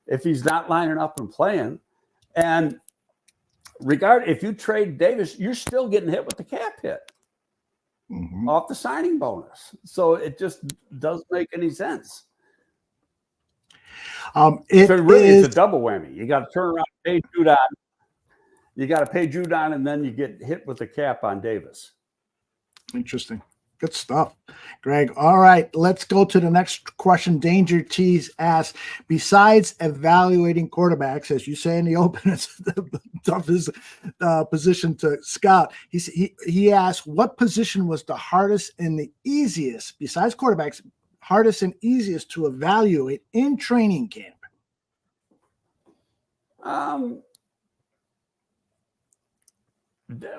If he's not lining up and playing. And if you trade Davis, you're still getting hit with the cap hit off the signing bonus. So it just doesn't make any sense. It's a double whammy. You got to turn around and pay Judon. You got to pay Judon, and then you get hit with the cap on Davis. Interesting. Good stuff, Greg. All right, let's go to the next question. Danger Tease asks, besides evaluating quarterbacks, as you say in the open, it's the toughest position to scout. He asked, what position was the hardest and the easiest, besides quarterbacks, hardest and easiest to evaluate in training camp?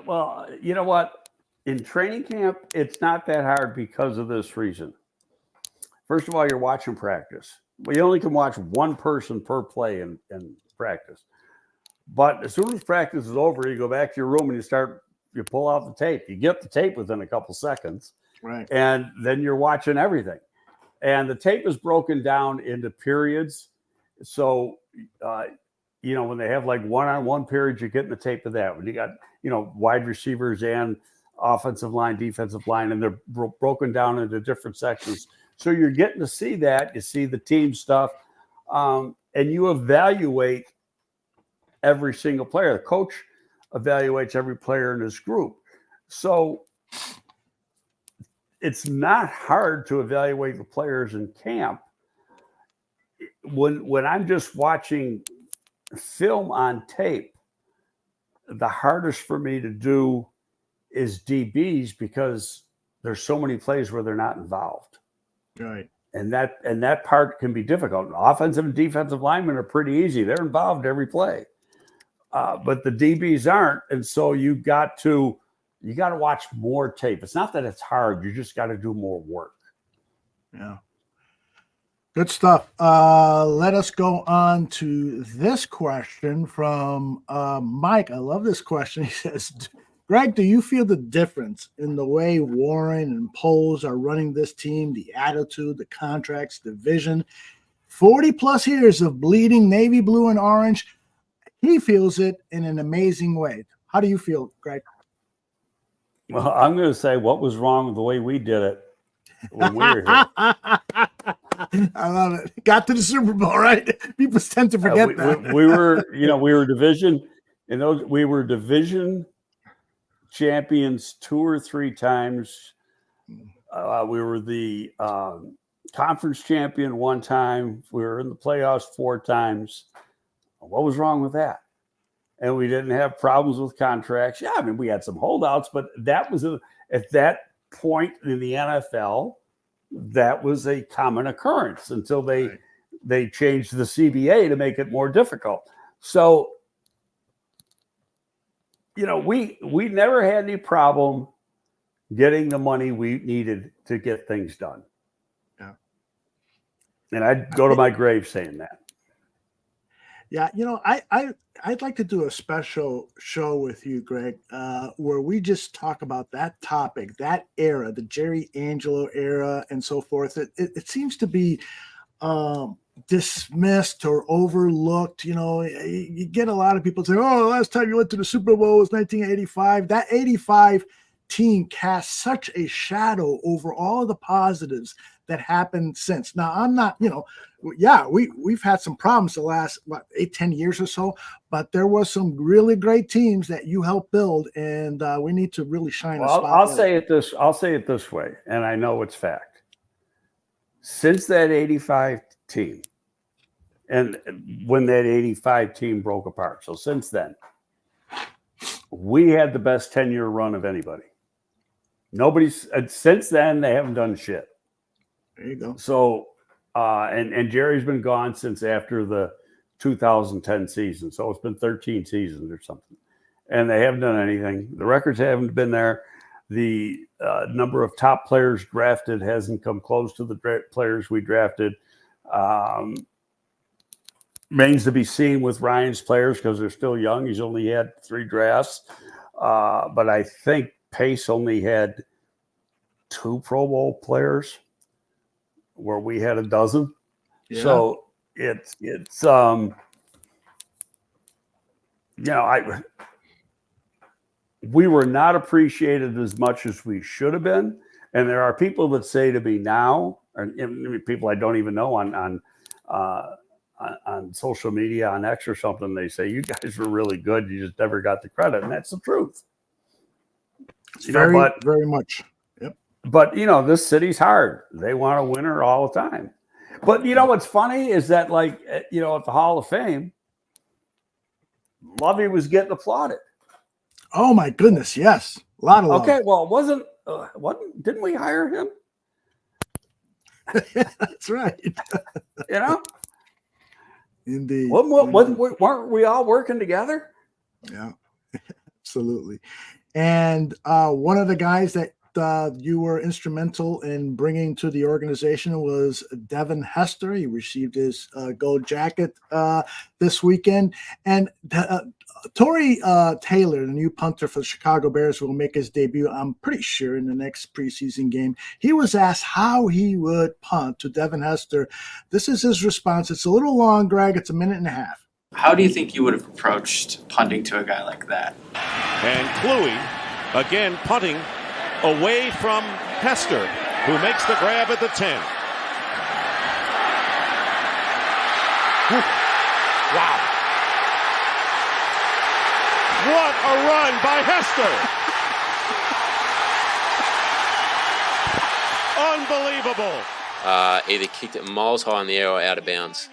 Well, you know what? In training camp, it's not that hard because of this reason. First of all, you're watching practice. We only can watch one person per play in practice. But as soon as practice is over, you go back to your room and you pull out the tape. You get the tape within a couple seconds. Right. And then you're watching everything. And the tape is broken down into periods. So, when they have like one-on-one periods, you're getting the tape of that. When you got, wide receivers and offensive line, defensive line, and they're broken down into different sections. So you're getting to see that. You see the team stuff, and you evaluate every single player. The coach evaluates every player in his group. So it's not hard to evaluate the players in camp. When I'm just watching film on tape, the hardest for me to do is DBs because there's so many plays where they're not involved. Right. And that part can be difficult. Offensive and defensive linemen are pretty easy. They're involved every play. But the DBs aren't. And so you got to watch more tape. It's not that it's hard. You just got to do more work. Yeah. Good stuff. Let us go on to this question from Mike. I love this question. He says, Greg, do you feel the difference in the way Warren and Poles are running this team, the attitude, the contracts, the vision? 40-plus years of bleeding navy blue and orange. He feels it in an amazing way. How do you feel, Greg? Well, I'm going to say what was wrong with the way we did it when we were here. I love it. Got to the Super Bowl, right? People tend to forget that. We were division, we were division champions 2 or 3 times. We were the conference champion 1 time. We were in the playoffs 4 times. What was wrong with that? And we didn't have problems with contracts. Yeah, I mean, we had some holdouts, but that was at that point in the NFL, that was a common occurrence until they changed the CBA to make it more difficult. So, we never had any problem getting the money we needed to get things done. Yeah. And I'd go to my grave saying that. Yeah, I'd like to do a special show with you, Greg, where we just talk about that topic, that era, the Jerry Angelo era and so forth. It seems to be dismissed or overlooked. You get a lot of people saying, oh, last time you went to the Super Bowl was 1985. That 85 team cast such a shadow over all of the positives that happened since. Now, I'm not, we've had some problems the last 8-10 years or so, but there was some really great teams that you helped build, and we need to really shine a spotlight. I'll say it this way, and I know it's fact. Since that 85 team, and when that 85 team broke apart, so since then, we had the best 10-year run of anybody. Since then, they haven't done shit. There you go. So, and Jerry's been gone since after the 2010 season. So it's been 13 seasons or something. And they haven't done anything. The records haven't been there. The number of top players drafted hasn't come close to the players we drafted. Remains to be seen with Ryan's players because they're still young. He's only had 3 drafts. But I think Pace only had 2 Pro Bowl players, where we had a dozen. Yeah. So it's we were not appreciated as much as we should have been. And there are people that say to me now, or people I don't even know on social media, on X or something, they say, you guys were really good. You just never got the credit. And that's the truth. Very much. Yep. But, this city's hard. They want a winner all the time. But, what's funny is that, like, at the Hall of Fame, Lovey was getting applauded. Oh, my goodness. Yes. A lot of love. Okay. Well, didn't we hire him? That's right. Indeed. Weren't we all working together? Yeah, absolutely. And one of the guys that you were instrumental in bringing to the organization was Devin Hester. He received his gold jacket this weekend. And Tory Taylor, the new punter for the Chicago Bears, will make his debut, I'm pretty sure, in the next preseason game. He was asked how he would punt to Devin Hester. This is his response. It's a little long, Greg. It's a minute and a half. How do you think you would have approached punting to a guy like that? And Kluwe, again, punting away from Hester, who makes the grab at the 10. Wow. What a run by Hester. Unbelievable. Either kicked it miles high in the air or out of bounds.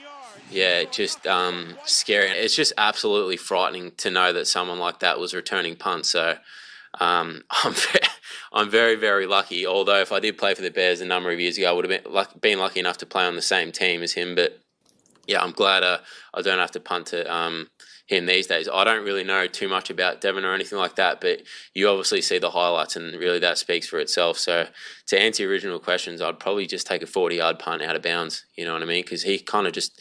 Yeah, just scary. It's just absolutely frightening to know that someone like that was returning punts. So I'm very, very lucky. Although if I did play for the Bears a number of years ago, I would have been lucky enough to play on the same team as him. But yeah, I'm glad I don't have to punt to him these days. I don't really know too much about Devin or anything like that, but you obviously see the highlights, and really that speaks for itself. So to answer your original questions, I'd probably just take a 40-yard punt out of bounds. You know what I mean? Because he kind of just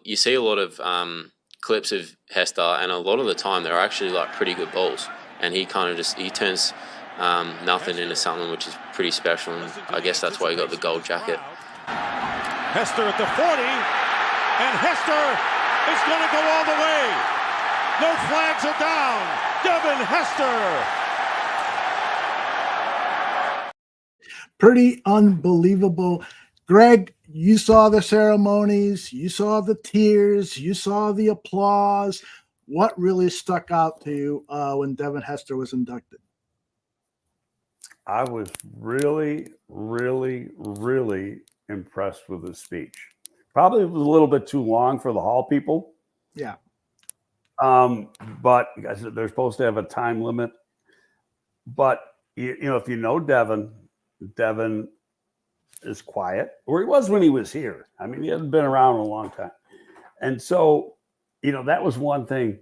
you see a lot of clips of Hester, and a lot of the time they're actually like pretty good balls, and he kind of he turns nothing into something, which is pretty special, and I guess that's why he got the gold jacket. Hester at the 40, and Hester is going to go all the way. No flags are down. Devin Hester. Pretty unbelievable. Greg, you saw the ceremonies, you saw the tears, you saw the applause. What really stuck out to you when Devin Hester was inducted? I was really, really, really impressed with his speech. Probably was a little bit too long for the Hall people. Yeah. But they're supposed to have a time limit. But, if you know Devin is quiet, or he was when he was here. I mean, he hasn't been around in a long time. And so, that was one thing.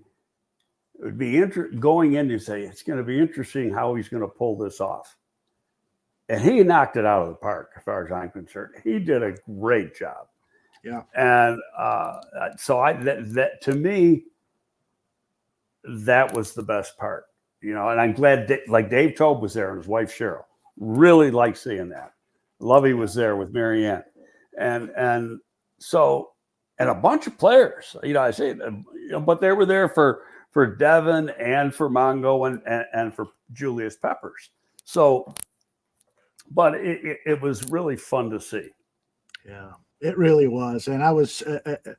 It would be going in to say, it's going to be interesting how he's going to pull this off. And he knocked it out of the park, as far as I'm concerned. He did a great job. Yeah. And so that to me, that was the best part, and I'm glad like Dave Tobe was there and his wife Cheryl. Really like seeing that. Lovey was there with Mary Ann. And so, and a bunch of players, I say, but they were there for Devin and for Mongo and for Julius Peppers. So, but it was really fun to see. Yeah, it really was. And I was,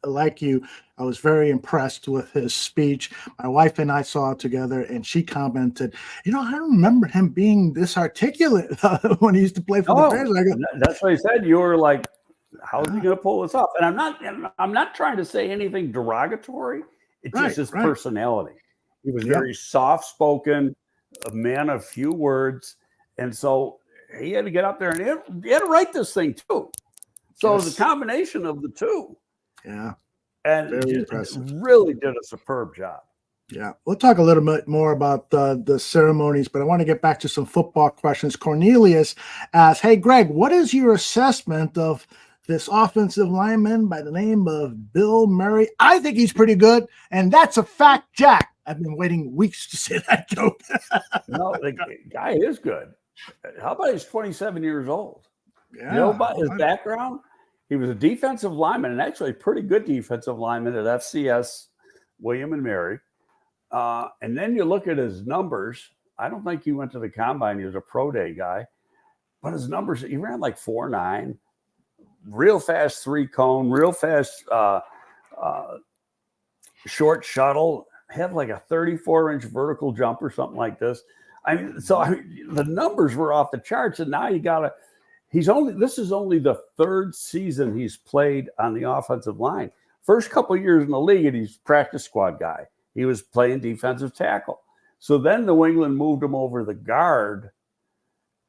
like you, I was very impressed with his speech. My wife and I saw it together, and she commented, I don't remember him being this articulate when he used to play for the Bears. That's what he said. You were like, how is he going to pull this off? And I'm not trying to say anything derogatory. It's just his personality. He was very soft-spoken, a man of few words. And so he had to get up there, and he had to write this thing too. So the combination of the two. Yeah. And really did a superb job. Yeah. We'll talk a little bit more about the ceremonies, but I want to get back to some football questions. Cornelius asks, hey, Greg, what is your assessment of this offensive lineman by the name of Bill Murray? I think he's pretty good, and that's a fact, Jack. I've been waiting weeks to say that joke. No, the guy is good. How about he's 27 years old? Yeah, you know about his background? He was a defensive lineman, and actually a pretty good defensive lineman at FCS, William and Mary. And then you look at his numbers. I don't think he went to the combine. He was a pro day guy. But his numbers, he ran like 4.9, real fast 3-cone, real fast short shuttle, had like a 34-inch vertical jump or something like this. The numbers were off the charts, and now this is only the third season he's played on the offensive line. First couple of years in the league, and he's practice squad guy. He was playing defensive tackle. So then New England moved him over the guard.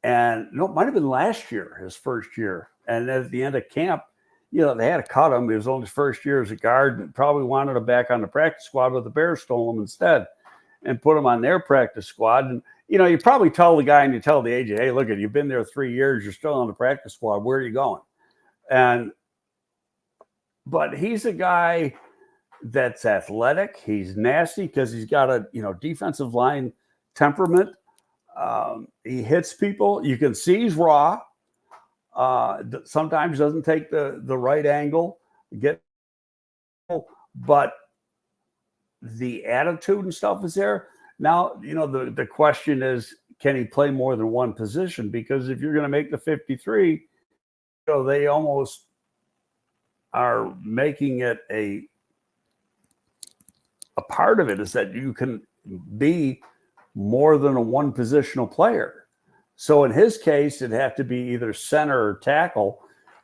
And it might have been last year, his first year. And at the end of camp, they had to cut him. It was only his first year as a guard, and probably wanted him back on the practice squad, but the Bears stole him instead and put him on their practice squad. And, you probably tell the guy and you tell the agent, hey, look, you've been there 3 years. You're still on the practice squad. Where are you going? But he's a guy that's athletic. He's nasty because he's got a, defensive line temperament. He hits people. You can see he's raw. Sometimes doesn't take the right angle. But the attitude and stuff is there. Now, the question is, can he play more than one position? Because if you're going to make the 53, they almost are making it a part of it is that you can be more than a one positional player. So in his case, it'd have to be either center or tackle,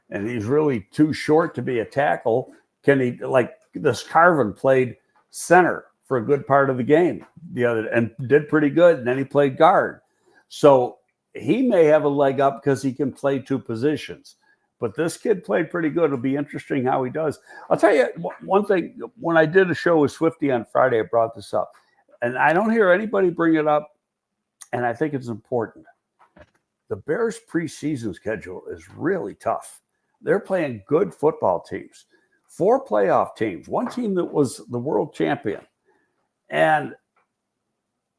and he's really too short to be a tackle. Can he, like this Carvin played center for a good part of the game and did pretty good, and then he played guard. So he may have a leg up because he can play two positions. But this kid played pretty good. It'll be interesting how he does. I'll tell you one thing. When I did a show with Swifty on Friday, I brought this up. And I don't hear anybody bring it up, and I think it's important. The Bears' preseason schedule is really tough. They're playing good football teams, 4 playoff teams, 1 team that was the world champion. And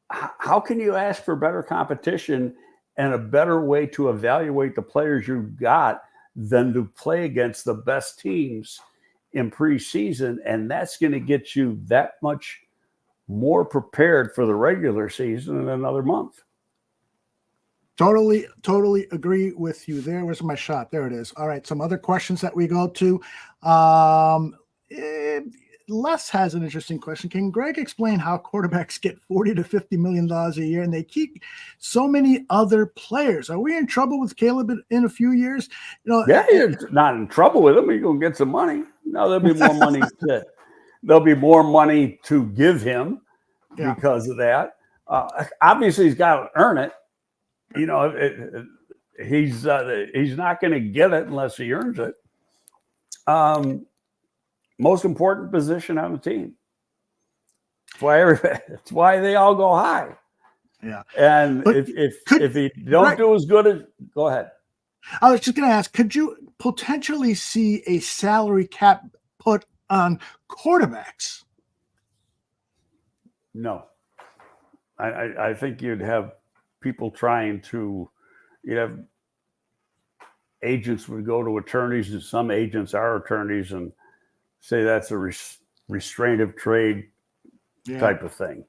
how can you ask for better competition and a better way to evaluate the players you've got than to play against the best teams in preseason? And that's going to get you that much more prepared for the regular season in another month. Totally agree with you there. Where's my shot? There it is. All right, some other questions that we go to. Les has an interesting question. Can Greg explain how quarterbacks get $40 to $50 million a year and they keep so many other players? Are we in trouble with Caleb in a few years? Yeah, you're not in trouble with him. You're going to get some money. No, there'll be more money. There'll be more money to give him because of that. Obviously, he's got to earn it. He's not going to get it unless he earns it. Most important position on the team. That's why they all go high. Yeah. And if he don't do as good as, go ahead. I was just going to ask, could you potentially see a salary cap put on quarterbacks? No. I think you'd have people trying to, agents would go to attorneys, and some agents are attorneys and say that's a restraintive trade type of thing.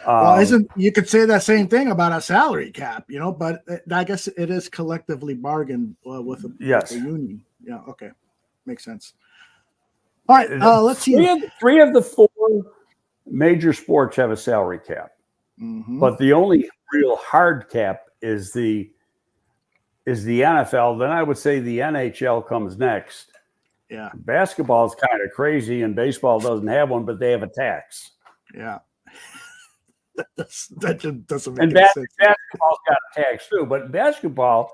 Well, you could say that same thing about a salary cap, but I guess it is collectively bargained with a union. Yeah. Okay. Makes sense. All right. Let's see. 3 of the 4 major sports have a salary cap, but the only real hard cap is the NFL. Then I would say the NHL comes next. Yeah. Basketball is kind of crazy, and baseball doesn't have one, but they have a tax. Yeah. that just doesn't make and any sense. Basketball's got a tax too, but basketball,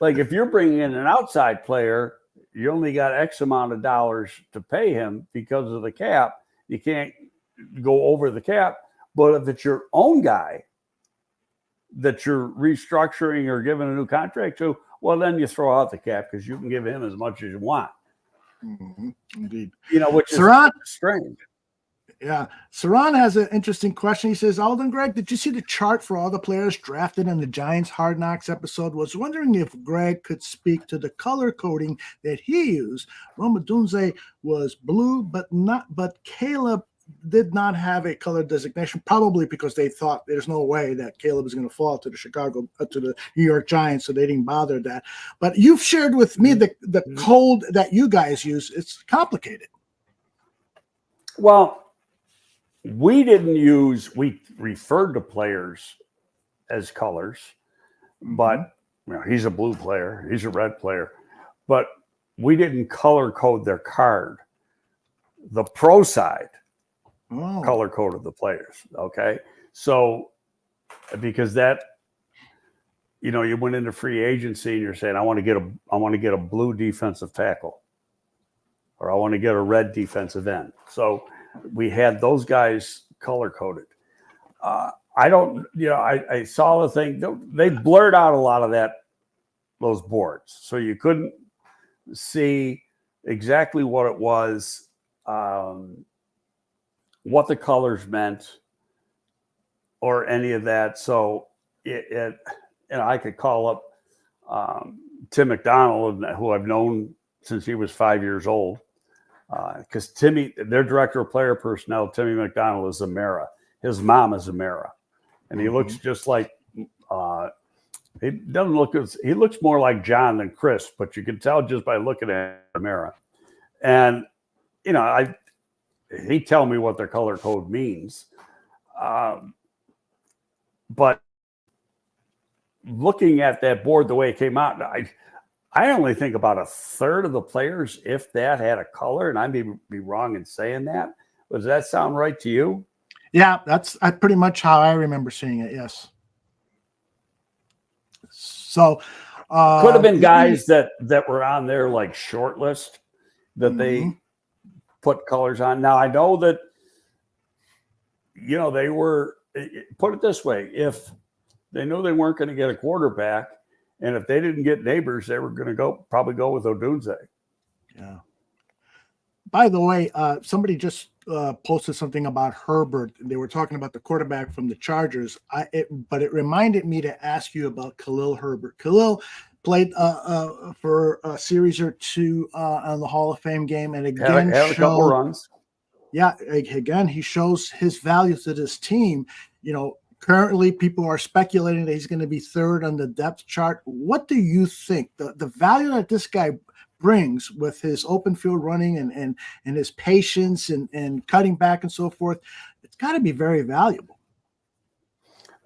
like if you're bringing in an outside player, you only got X amount of dollars to pay him because of the cap. You can't go over the cap. But if it's your own guy that you're restructuring or giving a new contract to, well, then you throw out the cap because you can give him as much as you want. Indeed. Which is strange. Yeah. Saran has an interesting question. He says, Alden, Greg, did you see the chart for all the players drafted in the Giants Hard Knocks episode? Was wondering if Greg could speak to the color coding that he used. Roma Dunze was blue, but Caleb did not have a color designation, probably because they thought there's no way that Caleb is going to fall to the New York Giants, so they didn't bother that. But you've shared with me the code that you guys use. It's complicated. Well, we referred to players as colors, but he's a blue player, he's a red player, but we didn't color code their card. The pro side color coded the players. Okay. So because that, you went into free agency and you're saying, I want to get a blue defensive tackle, or I want to get a red defensive end. So we had those guys color coded. I saw the thing. They blurred out a lot of those boards. So you couldn't see exactly what it was, what the colors meant, or any of that. So I could call up Tim McDonald, who I've known since he was 5 years old. Because their director of player personnel, Timmy McDonald, is Amera. His mom is Amera, and he looks just like. He doesn't look as. He looks more like John than Chris, but you can tell just by looking at Amera. And he'd tell me what their color code means, but looking at that board the way it came out, I only think about a third of the players, if that, had a color, and I may be wrong in saying that. Does that sound right to you? Yeah, that's pretty much how I remember seeing it. Yes. So could have been guys that were on their short list that they put colors on. Now I know that they were, put it this way, if they knew they weren't going to get a quarterback, and if they didn't get Neighbors, they were going to probably go with Odunze. Yeah. By the way, somebody just posted something about Herbert. They were talking about the quarterback from the Chargers. But it reminded me to ask you about Khalil Herbert. Khalil played for a series or two on the Hall of Fame game, and again had a couple runs. Yeah, again he shows his value to this team. Currently, people are speculating that he's going to be third on the depth chart. What do you think the value that this guy brings with his open field running and his patience and cutting back and so forth? It's got to be very valuable.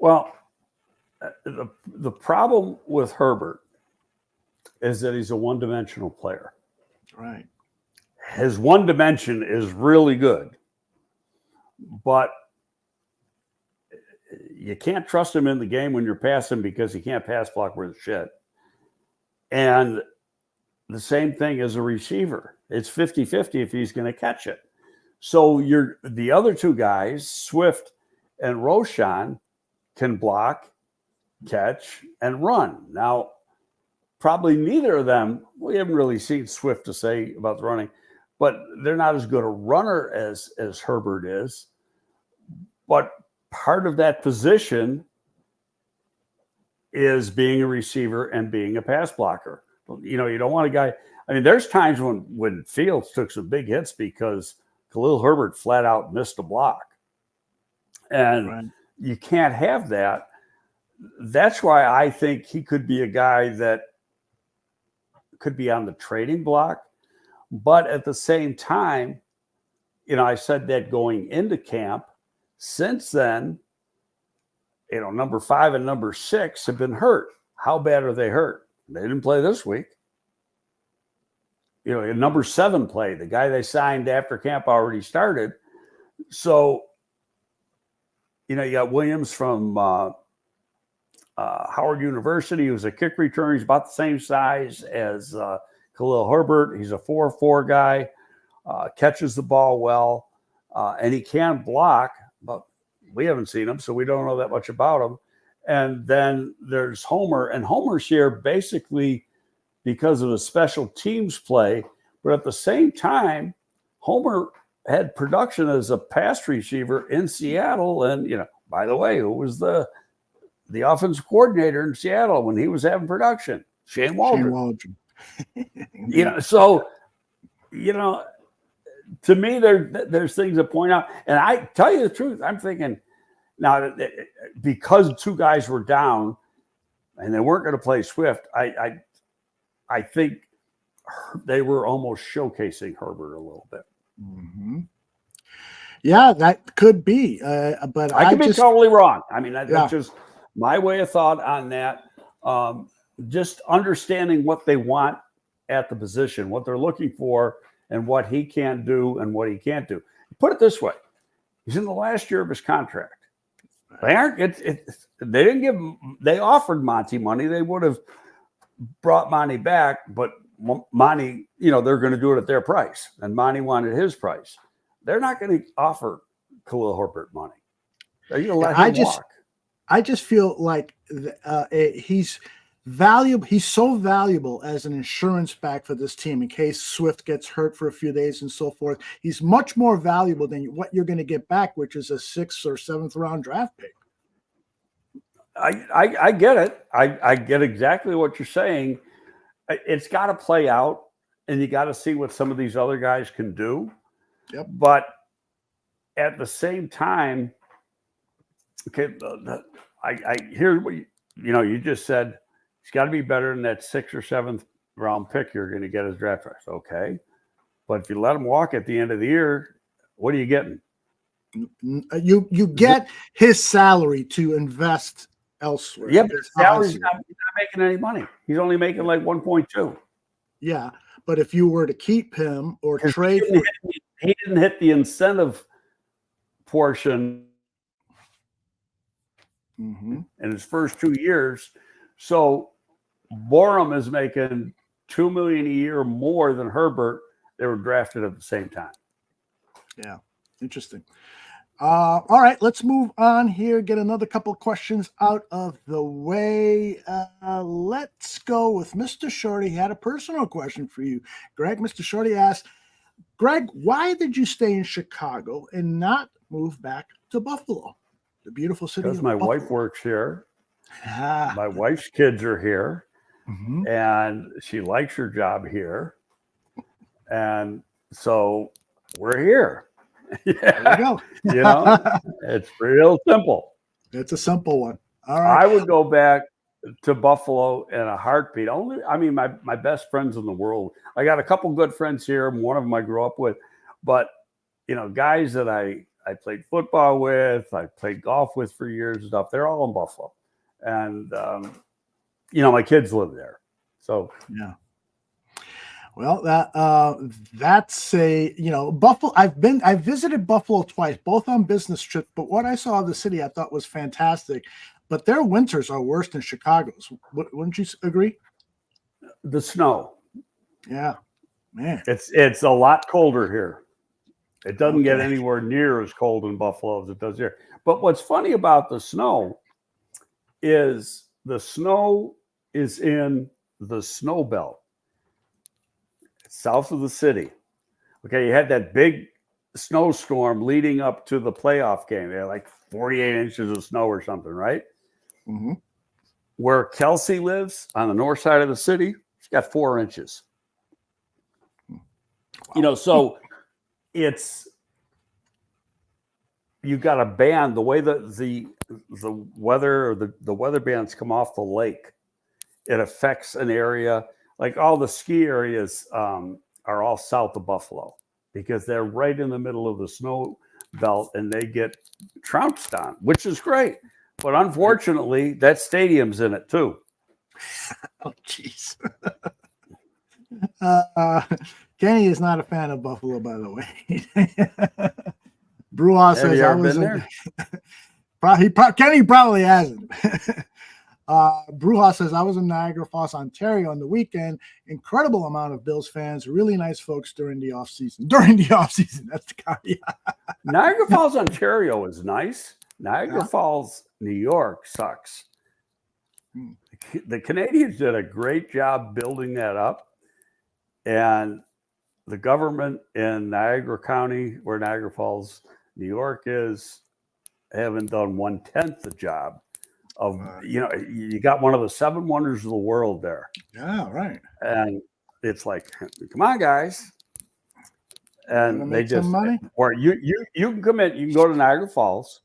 Well, the problem with Herbert is that he's a one-dimensional player. Right. His one dimension is really good, but you can't trust him in the game when you're passing because he can't pass block worth shit. And the same thing as a receiver. It's 50-50 if he's going to catch it. So the other two guys, Swift and Roshan, can block, catch, and run. Now, probably neither of them, we haven't really seen Swift to say about the running, but they're not as good a runner as Herbert is. But part of that position is being a receiver and being a pass blocker. You don't want a guy. I mean, there's times when Fields took some big hits because Khalil Herbert flat out missed a block. And you can't have that. That's why I think he could be a guy that could be on the trading block. But at the same time, I said that going into camp. Since then, number 5 and number 6 have been hurt. How bad are they hurt? They didn't play this week. Number 7 played. The guy they signed after camp already started. So, you got Williams from Howard University, who's a kick returner. He's about the same size as Khalil Herbert. He's a 4.4 guy, catches the ball well, and he can block, but we haven't seen him, so we don't know that much about him. And then there's Homer, and Homer's here basically because of the special teams play. But at the same time, Homer had production as a pass receiver in Seattle. And, by the way, who was the offensive coordinator in Seattle when he was having production? Shane Waldron. Shane Waldron. to me, there's things that point out. And I tell you the truth, I'm thinking now because two guys were down and they weren't going to play Swift, I think they were almost showcasing Herbert a little bit. Mm-hmm. Yeah, that could be. But I could be totally wrong. I mean, that's just my way of thought on that. Just understanding what they want at the position, what they're looking for, and what he can do and what he can't do. Put it this way: he's in the last year of his contract. They aren't. They didn't give him. They offered Monty money. They would have brought Monty back, but Monty, they're going to do it at their price, and Monty wanted his price. They're not going to offer Khalil Herbert money. They're going to let him walk. I just feel like he's valuable. He's so valuable as an insurance back for this team in case Swift gets hurt for a few days and so forth. He's much more valuable than what you're going to get back, which is a 6th or 7th round draft pick. I get it. I get exactly what you're saying. It's got to play out, and you got to see what some of these other guys can do. Yep. But at the same time, okay, I hear what you just said. He's got to be better than that 6th or 7th round pick you're going to get as draft price. Okay, but if you let him walk at the end of the year, what are you getting? You get his salary to invest elsewhere. Yeah, but his salary's not making any money. He's only making like 1.2. Yeah, but if you were to keep him or trade him, he didn't hit the incentive portion in his first 2 years. So Borum is making $2 million a year more than Herbert. They were drafted at the same time. Yeah, interesting. All right, let's move on here. Get another couple of questions out of the way. Let's go with Mr. Shorty. He had a personal question for you, Greg. Mr. Shorty asked, Greg, why did you stay in Chicago and not move back to Buffalo, the beautiful city? Because my wife works here. My wife's kids are here, and she likes her job here. And so we're here. There you go. It's real simple. It's a simple one. All right. I would go back to Buffalo in a heartbeat. My best friends in the world. I got a couple good friends here. One of them I grew up with, but guys that I played football with, I played golf with for years and stuff. They're all in Buffalo, and my kids live there. So yeah. Well, that's Buffalo. I visited Buffalo twice, both on business trips. But what I saw of the city, I thought was fantastic. But their winters are worse than Chicago's. Wouldn't you agree? The snow. Yeah, man. It's a lot colder here. It doesn't get anywhere near as cold in Buffalo as it does here. But what's funny about the snow is in the snow belt south of the city. Okay, you had that big snowstorm leading up to the playoff game. They had like 48 inches of snow or something, right? Mm-hmm. Where Kelsey lives on the north side of the city, she's got 4 inches. Wow. So you've got a band, the way that the weather or the weather bands come off the lake, it affects an area. Like all the ski areas are all south of Buffalo because they're right in the middle of the snow belt and they get trounced on, which is great. But unfortunately, that stadium's in it too. Oh, jeez. Kenny is not a fan of Buffalo, by the way. Bruhaw says I was there. Kenny probably hasn't. Bruhaw says I was in Niagara Falls, Ontario on the weekend. Incredible amount of Bills fans, really nice folks during the off season. That's the caveat. Niagara Falls, Ontario is nice. Niagara Falls, New York sucks. The Canadians did a great job building that up, and the government in Niagara County, where Niagara Falls, New York is, haven't done 1/10 the job of, you got one of the 7 wonders of the world there. Yeah, right. And it's like, come on, guys. And they make some just, money? or you can come in, you can go to Niagara Falls,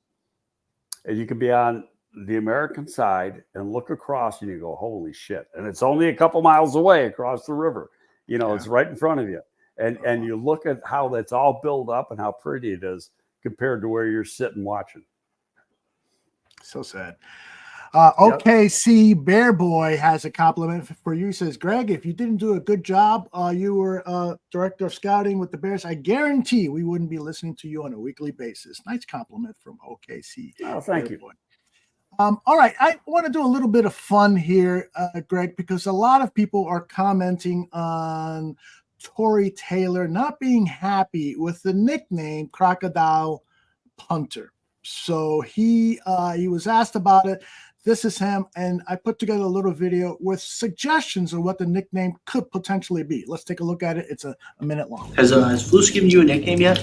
and you can be on the American side and look across, and you go, holy shit! And it's only a couple miles away across the river. It's right in front of you, and you look at how that's all built up and how pretty it is compared to where you're sitting watching. So sad. OKC Bear Boy has a compliment for you. He says, Greg, if you didn't do a good job, you were director of scouting with the Bears, I guarantee we wouldn't be listening to you on a weekly basis. Nice compliment from OKC. Oh, thank you. Boy. All right. I want to do a little bit of fun here, Greg, because a lot of people are commenting on Tory Taylor not being happy with the nickname Crocodile Punter. So he was asked about it. This is him, and I put together a little video with suggestions of what the nickname could potentially be. Let's take a look at it. It's a minute long. Has Flus given you a nickname yet?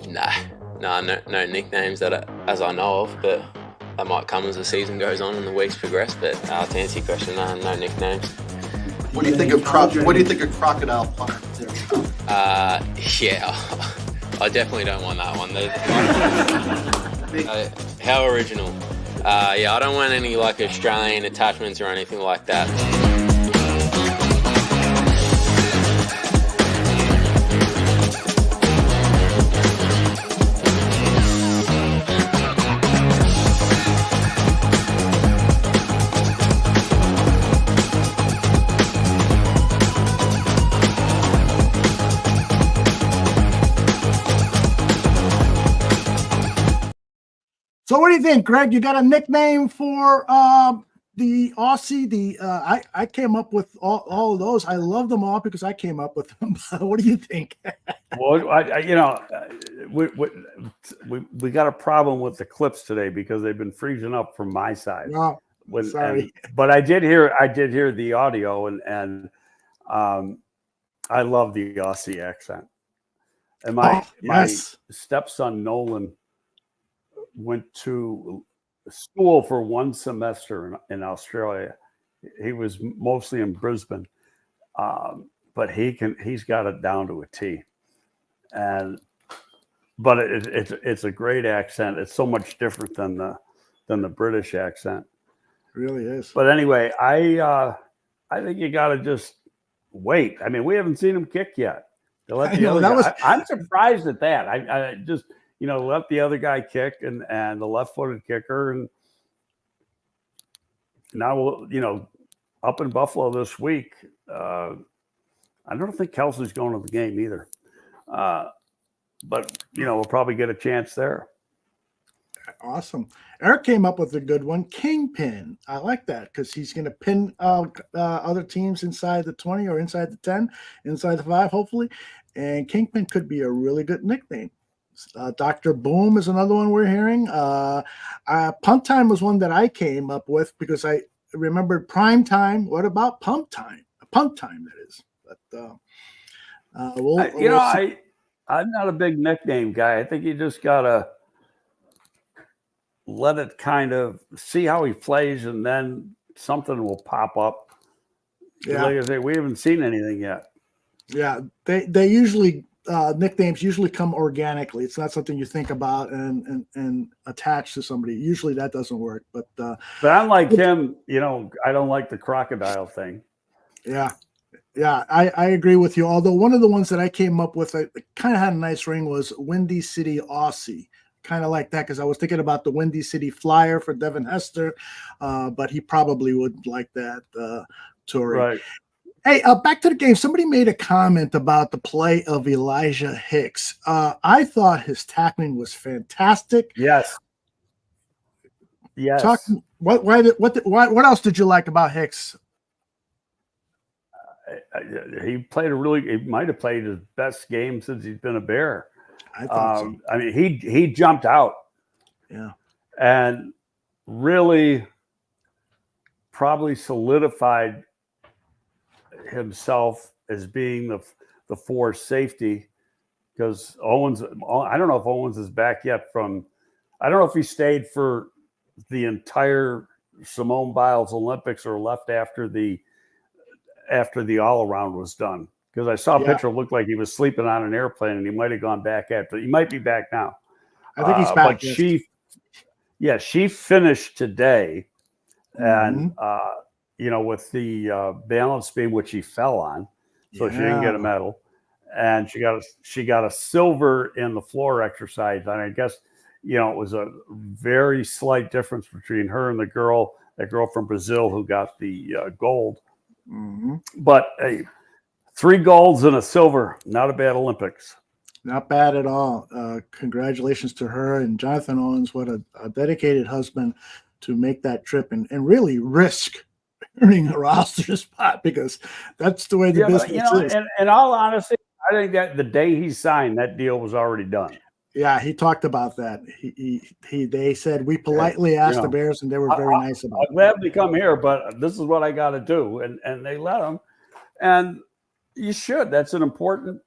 No nicknames as I know of, but that might come as the season goes on and the weeks progress. But to answer your question, no nicknames. What do you think of Crocodile Punter? Yeah, I definitely don't want that one. How original. Yeah, I don't want any Australian attachments or anything like that. So what do you think, Greg? You got a nickname for the Aussie? I came up with all of those. I love them all because I came up with them. What do you think? Well, we got a problem with the clips today because they've been freezing up from my side. Oh, sorry. But I did hear the audio, and I love the Aussie accent. And my stepson Nolan went to school for one semester in Australia. He was mostly in Brisbane, but he's got it down to a T. But it's a great accent. It's so much different than the British accent. It really is. But anyway, I think you got to just wait. I mean, we haven't seen him kick yet. I'm surprised at that. I just let the other guy kick and the left-footed kicker, and now up in Buffalo this week. I don't think Kelsey's going to the game either, but we'll probably get a chance there. Awesome. Eric came up with a good one. Kingpin. I like that because he's going to pin other teams inside the 20 or inside the 10, inside the 5, hopefully. And Kingpin could be a really good nickname. Dr. Boom is another one we're hearing. Punt Time was one that I came up with because I remembered Prime Time. What about Pump Time? Punt Time, that is. But I'm not a big nickname guy. I think you just gotta let it kind of see how he plays, and then something will pop up. Yeah. Like I say, we haven't seen anything yet. Yeah, they usually nicknames usually come organically. It's not something you think about and attach to somebody. Usually that doesn't work. But I'm like him. I don't like the crocodile thing. Yeah, I agree with you. Although one of the ones that I came up with, I kind of had a nice ring, was Windy City Aussie. Kind of like that because I was thinking about the Windy City Flyer for Devin Hester, but he probably wouldn't like that, Tory. Right. Hey, back to the game. Somebody made a comment about the play of Elijah Hicks. I thought his tackling was fantastic. Yes. What else did you like about Hicks? He might have played his best game since he's been a Bear. I thought so. I mean, he jumped out. Yeah. And really probably solidified himself as being the force safety, because I don't know if Owens is back yet I don't know if he stayed for the entire Simone Biles Olympics or left after the all around was done. because I saw a Yeah. picture looked like he was sleeping on an airplane, and he might have gone back after. He might be back now. I think he's back. But she finished today, and with the balance beam, which she fell on, so she didn't get a medal, and she got a silver in the floor exercise, and I guess it was a very slight difference between her and that girl from Brazil who got the gold. But hey, 3 golds and a silver, not a bad Olympics. Not bad at all. Congratulations to her and Jonathan Owens. What a dedicated husband to make that trip and really risk earning a roster spot, because that's the way the business is. And in all honesty, I think that the day he signed, that deal was already done. Yeah, he talked about that. They said we politely asked the Bears, and they were very nice about it. I'll gladly come here, but this is what I got to do, and they let him. And you should. That's an important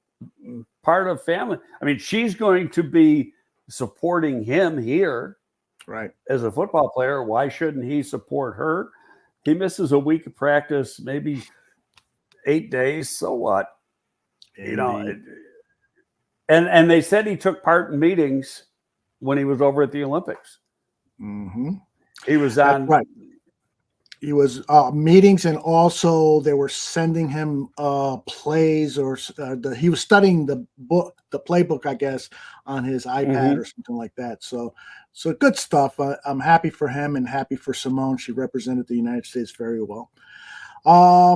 part of family. I mean, she's going to be supporting him here, right? As a football player, why shouldn't he support her? He misses a week of practice, maybe 8 days. So what? And they said he took part in meetings when he was over at the Olympics. He was on. That's right. He was meetings, and also they were sending him plays, or he was studying the playbook, I guess, on his iPad or something like that. So good stuff. I'm happy for him and happy for Simone. She represented the United States very well. I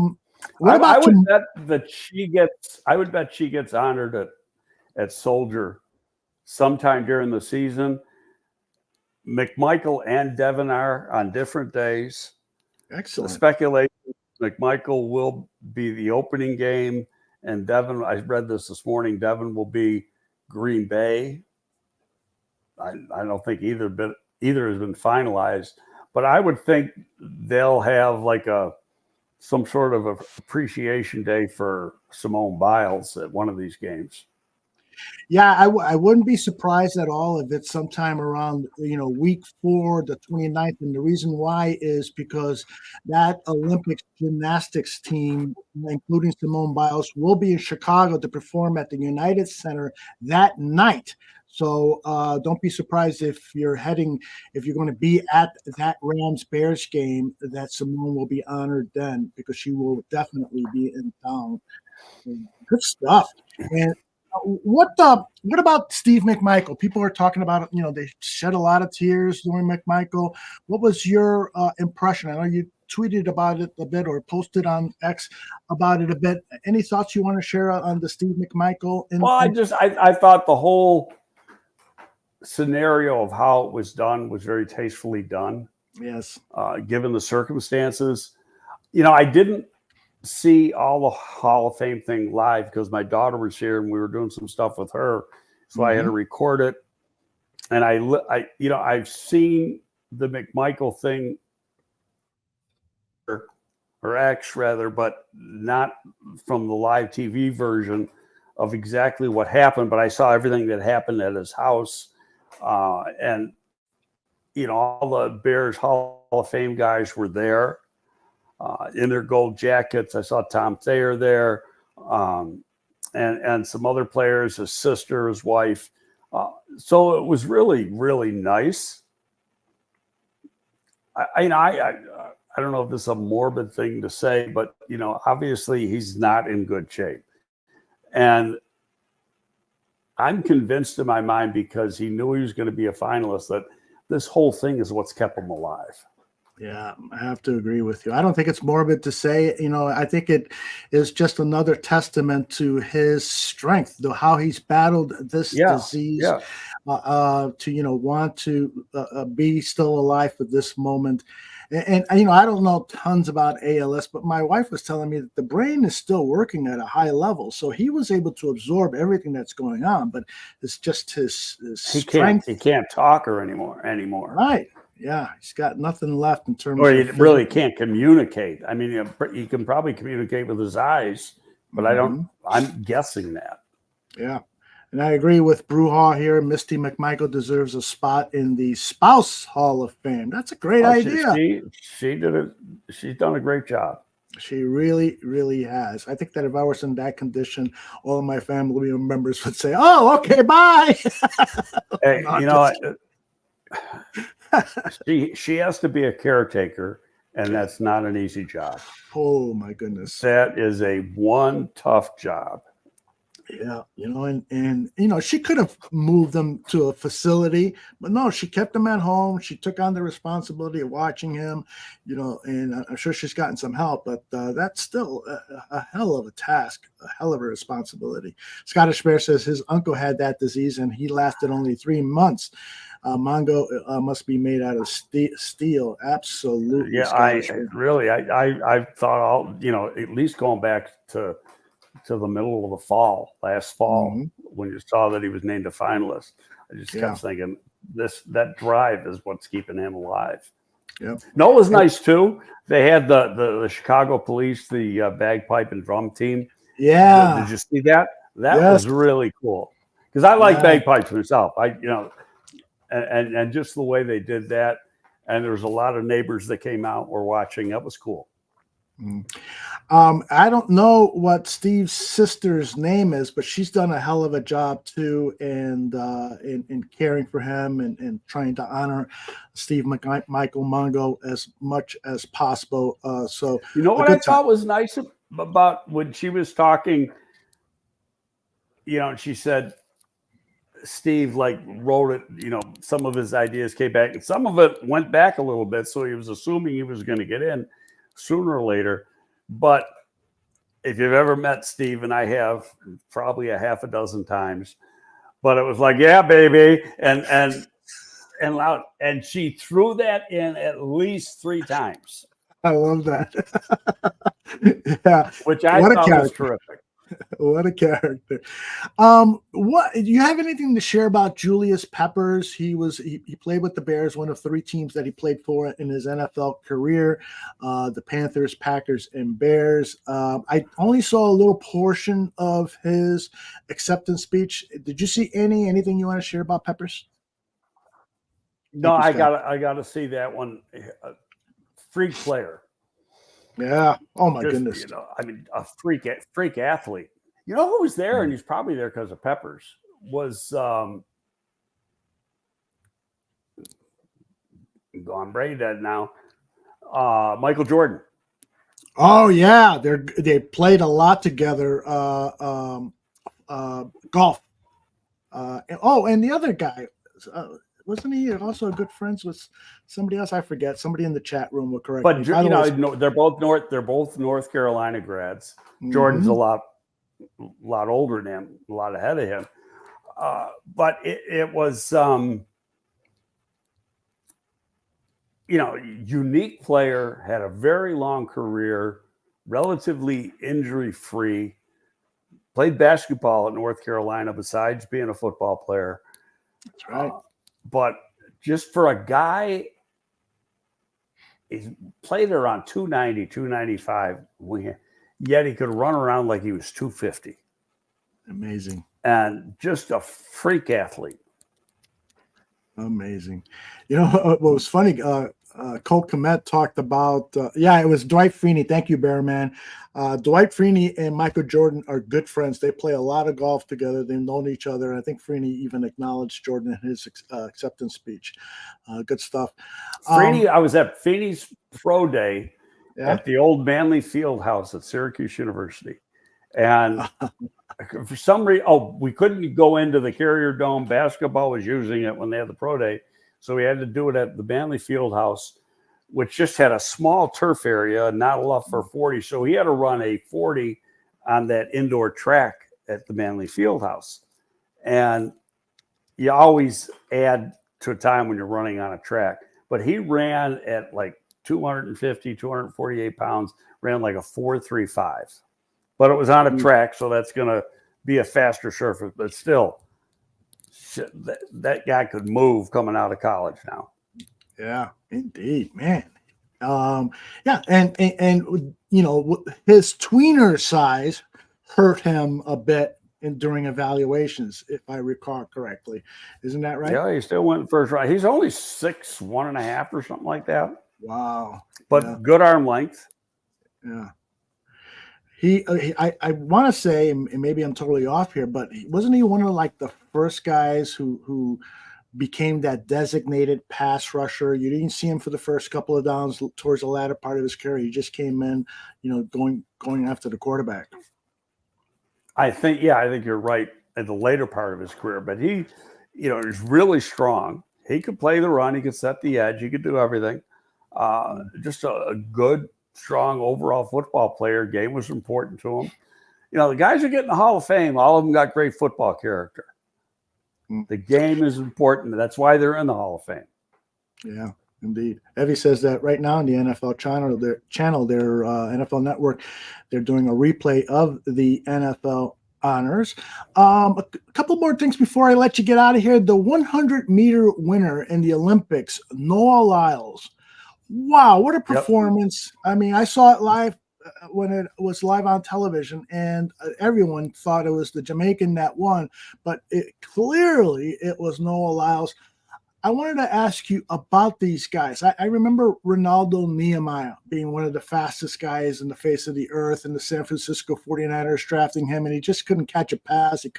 would bet that she gets honored at Soldier sometime during the season. McMichael and Devin are on different days. Excellent. The speculation: McMichael will be the opening game, and Devin. I read this morning. Devin will be Green Bay. I don't think either has been finalized, but I would think they'll have like some sort of appreciation day for Simone Biles at one of these games. Yeah, I wouldn't be surprised at all if it's sometime around, week 4, the 29th. And the reason why is because that Olympic gymnastics team, including Simone Biles, will be in Chicago to perform at the United Center that night. So don't be surprised if you're going to be at that Rams-Bears game, that Simone will be honored then, because she will definitely be in town. Good stuff. And what about Steve McMichael? People are talking about it. They shed a lot of tears during McMichael. What was your impression? I know you tweeted about it a bit or posted on X about it a bit. Any thoughts you want to share on the Steve McMichael? I thought the whole scenario of how it was done was very tastefully done. Yes. Given the circumstances, I didn't see all the Hall of Fame thing live because my daughter was here and we were doing some stuff with her, so I had to record it. And I've seen the McMichael thing, or X rather, but not from the live TV version of exactly what happened. But I saw everything that happened at his house, and all the Bears Hall of Fame guys were there. In their gold jackets. I saw Tom Thayer there, and some other players, his sister, his wife. So it was really, really nice. I don't know if this is a morbid thing to say, but obviously he's not in good shape, and I'm convinced in my mind, because he knew he was going to be a finalist, that this whole thing is what's kept him alive. Yeah, I have to agree with you. I don't think it's morbid to say, I think it is just another testament to his strength, how he's battled this disease, to, want to be still alive for this moment. And I don't know tons about ALS, but my wife was telling me that the brain is still working at a high level. So he was able to absorb everything that's going on, but it's just his strength. He can't talk anymore. Right. Yeah, he's got nothing left in terms of. Or he of really can't communicate. I mean, he can probably communicate with his eyes, but I'm guessing that. Yeah. And I agree with Bruhaw here. Misty McMichael deserves a spot in the Spouse Hall of Fame. That's a great idea. She did it. She's done a great job. She really, really has. I think that if I was in that condition, all of my family members would say, "Oh, okay, bye." Hey, she has to be a caretaker, and that's not an easy job. Oh my goodness, that is a one tough job. Yeah, and she could have moved them to a facility, but no, she kept them at home. She took on the responsibility of watching him, and I'm sure she's gotten some help, but that's still a hell of a task, a hell of a responsibility. Scottish Bear says his uncle had that disease and he lasted only 3 months. Mongo must be made out of steel. Absolutely. Yeah, I thought at least going back to the middle of the last fall, when you saw that he was named a finalist, I just kept thinking that drive is what's keeping him alive. Yep. No, it was nice too. They had the Chicago Police, the bagpipe and drum team. Yeah. Did you see that? That was really cool because I like bagpipes myself. And just the way they did that, and there was a lot of neighbors that came out were watching. That was cool. I don't know what Steve's sister's name is, but she's done a hell of a job too, and in caring for him and trying to honor Steve McMichael Mongo as much as possible. So what I thought was nice about when she was talking, she said Steve wrote it, some of his ideas came back and some of it went back a little bit. So he was assuming he was going to get in sooner or later. But if you've ever met Steve, and I have probably a half a dozen times, but it was like, yeah, baby. And loud. And she threw that in at least 3 times. I love that. Yeah. Which I thought was terrific. What a character. What do you have anything to share about Julius Peppers? He played with the Bears, one of 3 teams that he played for in his NFL career, the Panthers, Packers, and Bears. I only saw a little portion of his acceptance speech. Did you see anything you want to share about Peppers? No, I gotta see that one. Freak player. Yeah. Oh my goodness. A freak athlete. You know who was there, and he's probably there because of Peppers, was gone brain dead now. Michael Jordan. Oh yeah, they played a lot together. Golf. And the other guy. Wasn't he also good friends with somebody else? I forget. Somebody in the chat room will correct me. But they're both North Carolina grads. Jordan's a lot older than him, a lot ahead of him. But it was unique player, had a very long career, relatively injury-free, played basketball at North Carolina besides being a football player. That's right. But just for a guy, he played around 290, 295, yet he could run around like he was 250. Amazing. And just a freak athlete. Amazing. What was funny, Cole Komet talked about, it was Dwight Freeney. Thank you, Bearman. Dwight Freeney and Michael Jordan are good friends. They play a lot of golf together. They've known each other. I think Freeney even acknowledged Jordan in his acceptance speech. Good stuff. Freeney, I was at Freeney's pro day at the old Manley Field House at Syracuse University. And for some reason, we couldn't go into the Carrier Dome. Basketball was using it when they had the pro day. So we had to do it at the Manley Field House, which just had a small turf area, not enough for 40. So he had to run a 40 on that indoor track at the Manley Field House. And you always add to a time when you're running on a track. But he ran at like 250, 248 pounds, ran like a 4.35. But it was on a track, so that's going to be a faster surface. But still, that guy could move coming out of college now. Yeah, indeed, man. And his tweener size hurt him a bit during evaluations, if I recall correctly. Isn't that right? Yeah, he still went first round. He's only 6'1.5" or something like that. Wow. But good arm length. Yeah. I want to say, and maybe I'm totally off here, but wasn't he one of like the first guys who became that designated pass rusher? You didn't see him for the first couple of downs towards the latter part of his career. He just came in, going after the quarterback. I think you're right at the later part of his career, but he, is really strong. He could play the run. He could set the edge. He could do everything. Just a good, strong overall football player. Game was important to him. The guys who get in the Hall of Fame, all of them got great football character. The game is important. That's why they're in the Hall of Fame. Yeah, indeed. Evie says that right now in the NFL channel, their NFL Network, they're doing a replay of the NFL honors. A couple more things before I let you get out of here. The 100-meter winner in the Olympics, Noah Lyles. Wow, what a performance. Yep. I mean, I saw it live when it was live on television, and everyone thought it was the Jamaican that won, but it was Noah Lyles. I wanted to ask you about these guys. I remember Ronaldo Nehemiah being one of the fastest guys in the face of the earth, and the San Francisco 49ers drafting him, and he just couldn't catch a pass. He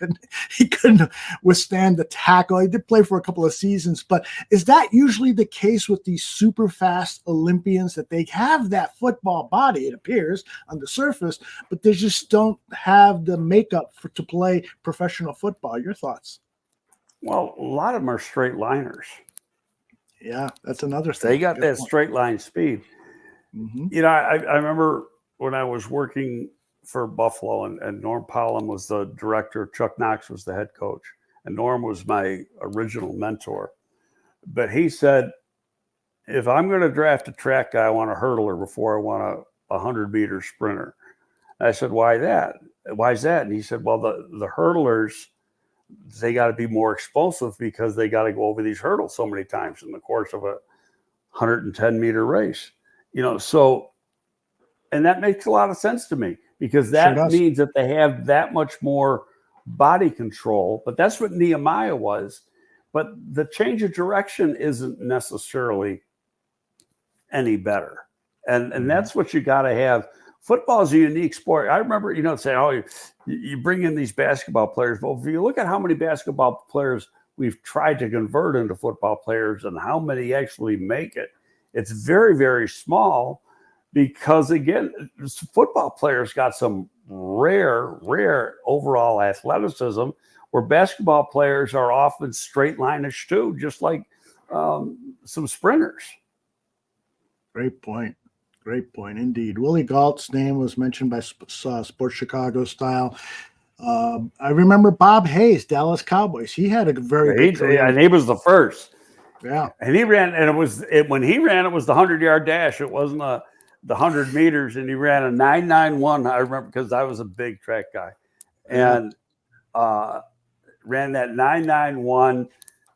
couldn't withstand the tackle. He did play for a couple of seasons, but is that usually the case with these super fast Olympians, that they have that football body, it appears, on the surface, but they just don't have the makeup to play professional football? Your thoughts? Well, a lot of them are straight liners. Yeah, that's another thing. They got that straight line speed. Mm-hmm. I remember when I was working for Buffalo, and Norm Powell was the director, Chuck Knox was the head coach, and Norm was my original mentor. But he said, if I'm going to draft a track guy, I want a hurdler before I want a 100-meter sprinter. I said, why that? Why is that? And he said, well, the hurdlers, they got to be more explosive because they got to go over these hurdles so many times in the course of a 110-meter race. So, and that makes a lot of sense to me, because that means that they have that much more body control. But that's what Nehemiah was. But the change of direction isn't necessarily any better. And that's what you got to have. Football is a unique sport. I remember, saying, oh, you bring in these basketball players. But if you look at how many basketball players we've tried to convert into football players and how many actually make it, it's very, very small, because, again, football players got some rare overall athleticism, where basketball players are often straight line-ish too, just like some sprinters. Great point. Great point, indeed. Willie Galt's name was mentioned by Sports Chicago Style. I remember Bob Hayes, Dallas Cowboys. He had a very good career. And he was the first. Yeah. And he ran, and when he ran, it was the 100-yard dash. It wasn't the 100 meters, and he ran a 9.91. I remember, because I was a big track guy, and ran that 9.91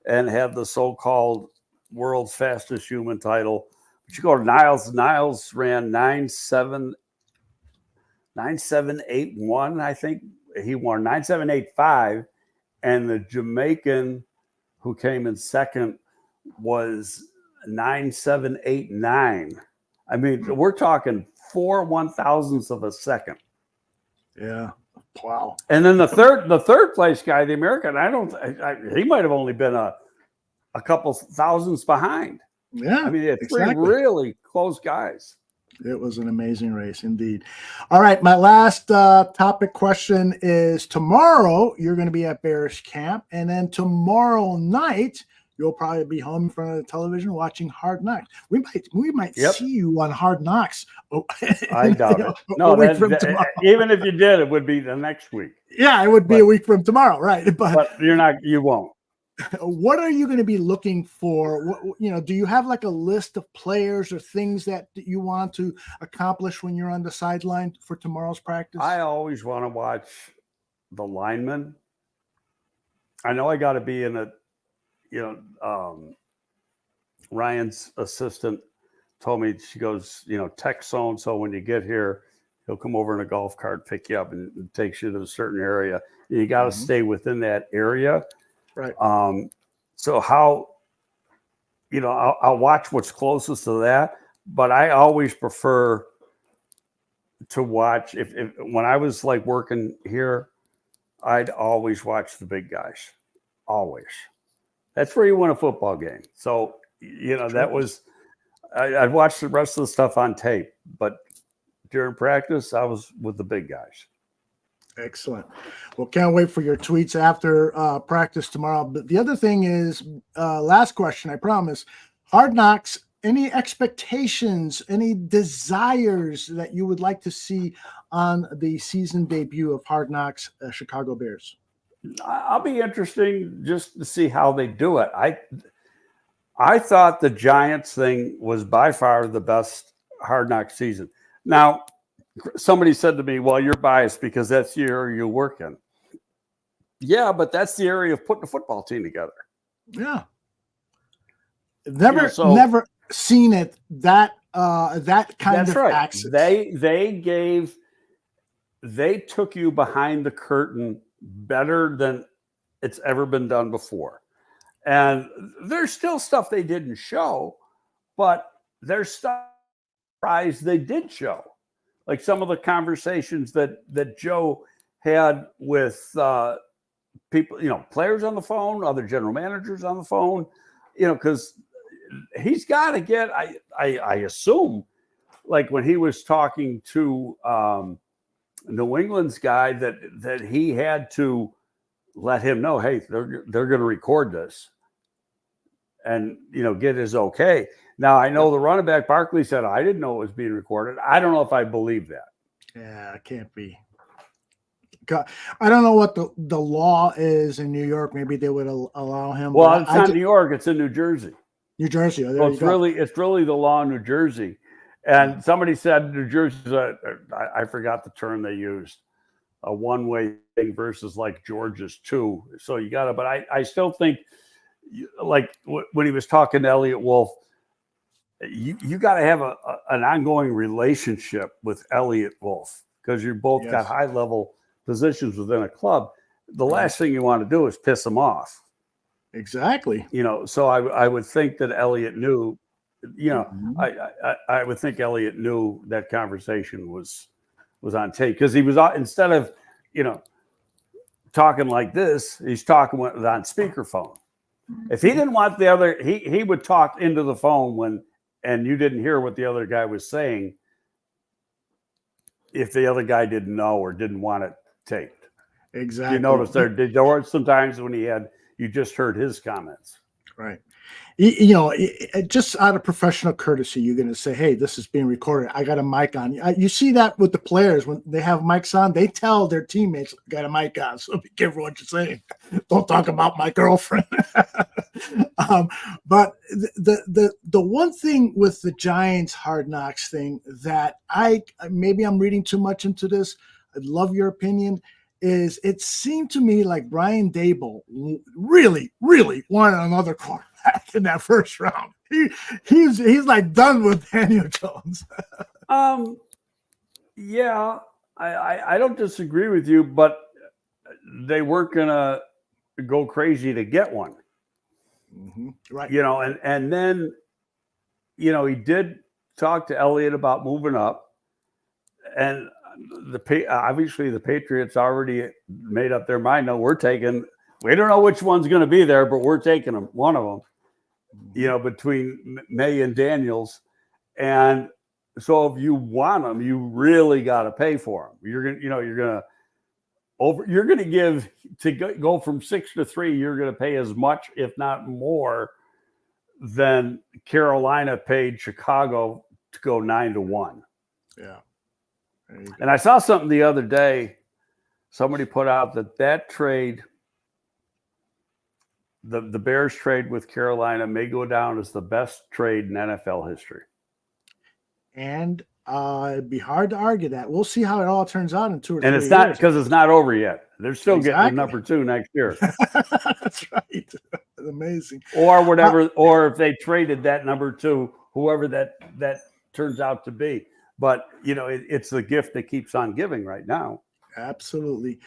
and had the so-called world's fastest human title. But you go to Niles. Niles ran 9.781. I think he won 9.785, and the Jamaican who came in second was 9.789. I mean, we're talking 4 1,000ths of a second. Yeah. Wow. And then the third place guy, the American, he might have only been a couple thousandths behind. Yeah. I mean, it's three really close guys. It was an amazing race indeed. All right. My last topic question is, tomorrow you're going to be at Bears camp, and then tomorrow night you'll probably be home in front of the television watching Hard Knocks. We might see you on Hard Knocks. I doubt it. No, even if you did, it would be the next week. Yeah, it would be a week from tomorrow, right? But you won't. What are you going to be looking for? Do you have like a list of players or things that you want to accomplish when you're on the sideline for tomorrow's practice? I always want to watch the linemen. I know I got to be in Ryan's assistant told me, she goes, text so-and-so when you get here, he'll come over in a golf cart, pick you up, and takes you to a certain area. You got to stay within that area. Right. So how, I'll watch what's closest to that, but I always prefer to watch. If when I was like working here, I'd always watch the big guys. Always. That's where you win a football game. So, that was, I'd watch the rest of the stuff on tape, but during practice, I was with the big guys. Excellent. Well, can't wait for your tweets after practice tomorrow. But the other thing is, last question, I promise. Hard Knocks, any expectations, any desires that you would like to see on the season debut of Hard Knocks Chicago Bears? I'll be interesting just to see how they do it. I thought the Giants thing was by far the best Hard Knocks season. Now, somebody said to me, well, you're biased because that's the area you work in. Yeah, but that's the area of putting a football team together. Yeah. Never seen it that kind of right. access. They took you behind the curtain better than it's ever been done before. And there's still stuff they didn't show, but there's stuff they did show. Like some of the conversations that Joe had with people, players on the phone, other general managers on the phone, because he's got to get, I assume, like when he was talking to New England's guy that he had to let him know, hey, they're going to record this and, get his okay. Now, I know the running back Barkley said, I didn't know it was being recorded. I don't know if I believe that. Yeah, it can't be. God, I don't know what the law is in New York. Maybe they would allow him. Well, it's not New York. It's in New Jersey. New Jersey. So it's really the law in New Jersey. And somebody said New Jersey's I forgot the term they used, a one-way thing versus like Georgia's two. So you got to, but I still think, like when he was talking to Elliott Wolf, you got to have an ongoing relationship with Elliott Wolf because you both got high-level positions within a club. The last thing you want to do is piss him off. Exactly. So I would think that Elliott knew. I would think Elliott knew that conversation was on tape because he was instead of talking like this, he's talking on speakerphone. If he didn't want the other, he would talk into the phone and you didn't hear what the other guy was saying. If the other guy didn't know or didn't want it taped, exactly. You notice there were some times when you just heard his comments. Right. Just out of professional courtesy, you're going to say, hey, this is being recorded. I got a mic on. You see that with the players when they have mics on, they tell their teammates, got a mic on. So be careful what you're saying. Don't talk about my girlfriend. But the one thing with the Giants Hard Knocks thing that maybe I'm reading too much into this. I'd love your opinion. Is it seemed to me like Brian Daboll really, really wanted another quarterback in that first round. He's like done with Daniel Jones. Yeah, I don't disagree with you, but they weren't gonna go crazy to get one. Mm-hmm. Right. And then he did talk to Elliott about moving up, and obviously the Patriots already made up their mind. No, we don't know which one's going to be there, but we're taking them, one of them, between May and Daniels. And so if you want them, you really got to pay for them. You're going to give to go from 6 to 3. You're going to pay as much, if not more, than Carolina paid Chicago to go 9-1. Yeah. And I saw something the other day. Somebody put out that trade, the Bears trade with Carolina, may go down as the best trade in NFL history. And it'd be hard to argue that. We'll see how it all turns out in 2 or 3 years. And it's not because it's not over yet. They're still getting number 2 next year. That's right. Amazing. Or whatever. Or if they traded that number 2, whoever that turns out to be. But, it's the gift that keeps on giving right now. Absolutely.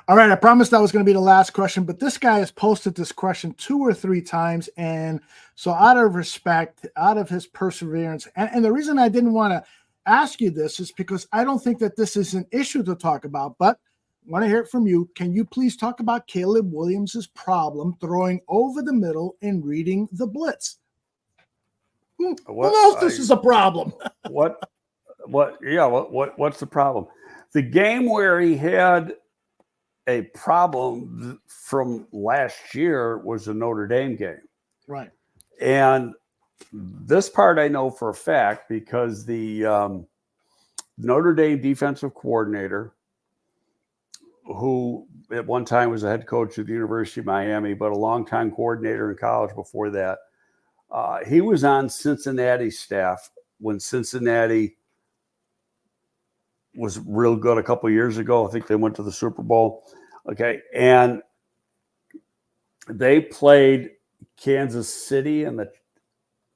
All right. I promised that was going to be the last question, but this guy has posted this question 2 or 3 times. And so out of respect, out of his perseverance, and the reason I didn't want to ask you this is because I don't think that this is an issue to talk about, but I want to hear it from you. Can you please talk about Caleb Williams' problem throwing over the middle and reading the blitz? Who knows this is a problem? What's the problem? The game where he had a problem from last year was the Notre Dame game. Right. And this part I know for a fact because the Notre Dame defensive coordinator, who at one time was a head coach at the University of Miami, but a longtime coordinator in college before that, he was on Cincinnati's staff when Cincinnati was real good a couple of years ago. I think they went to the Super Bowl. Okay. And they played Kansas City in the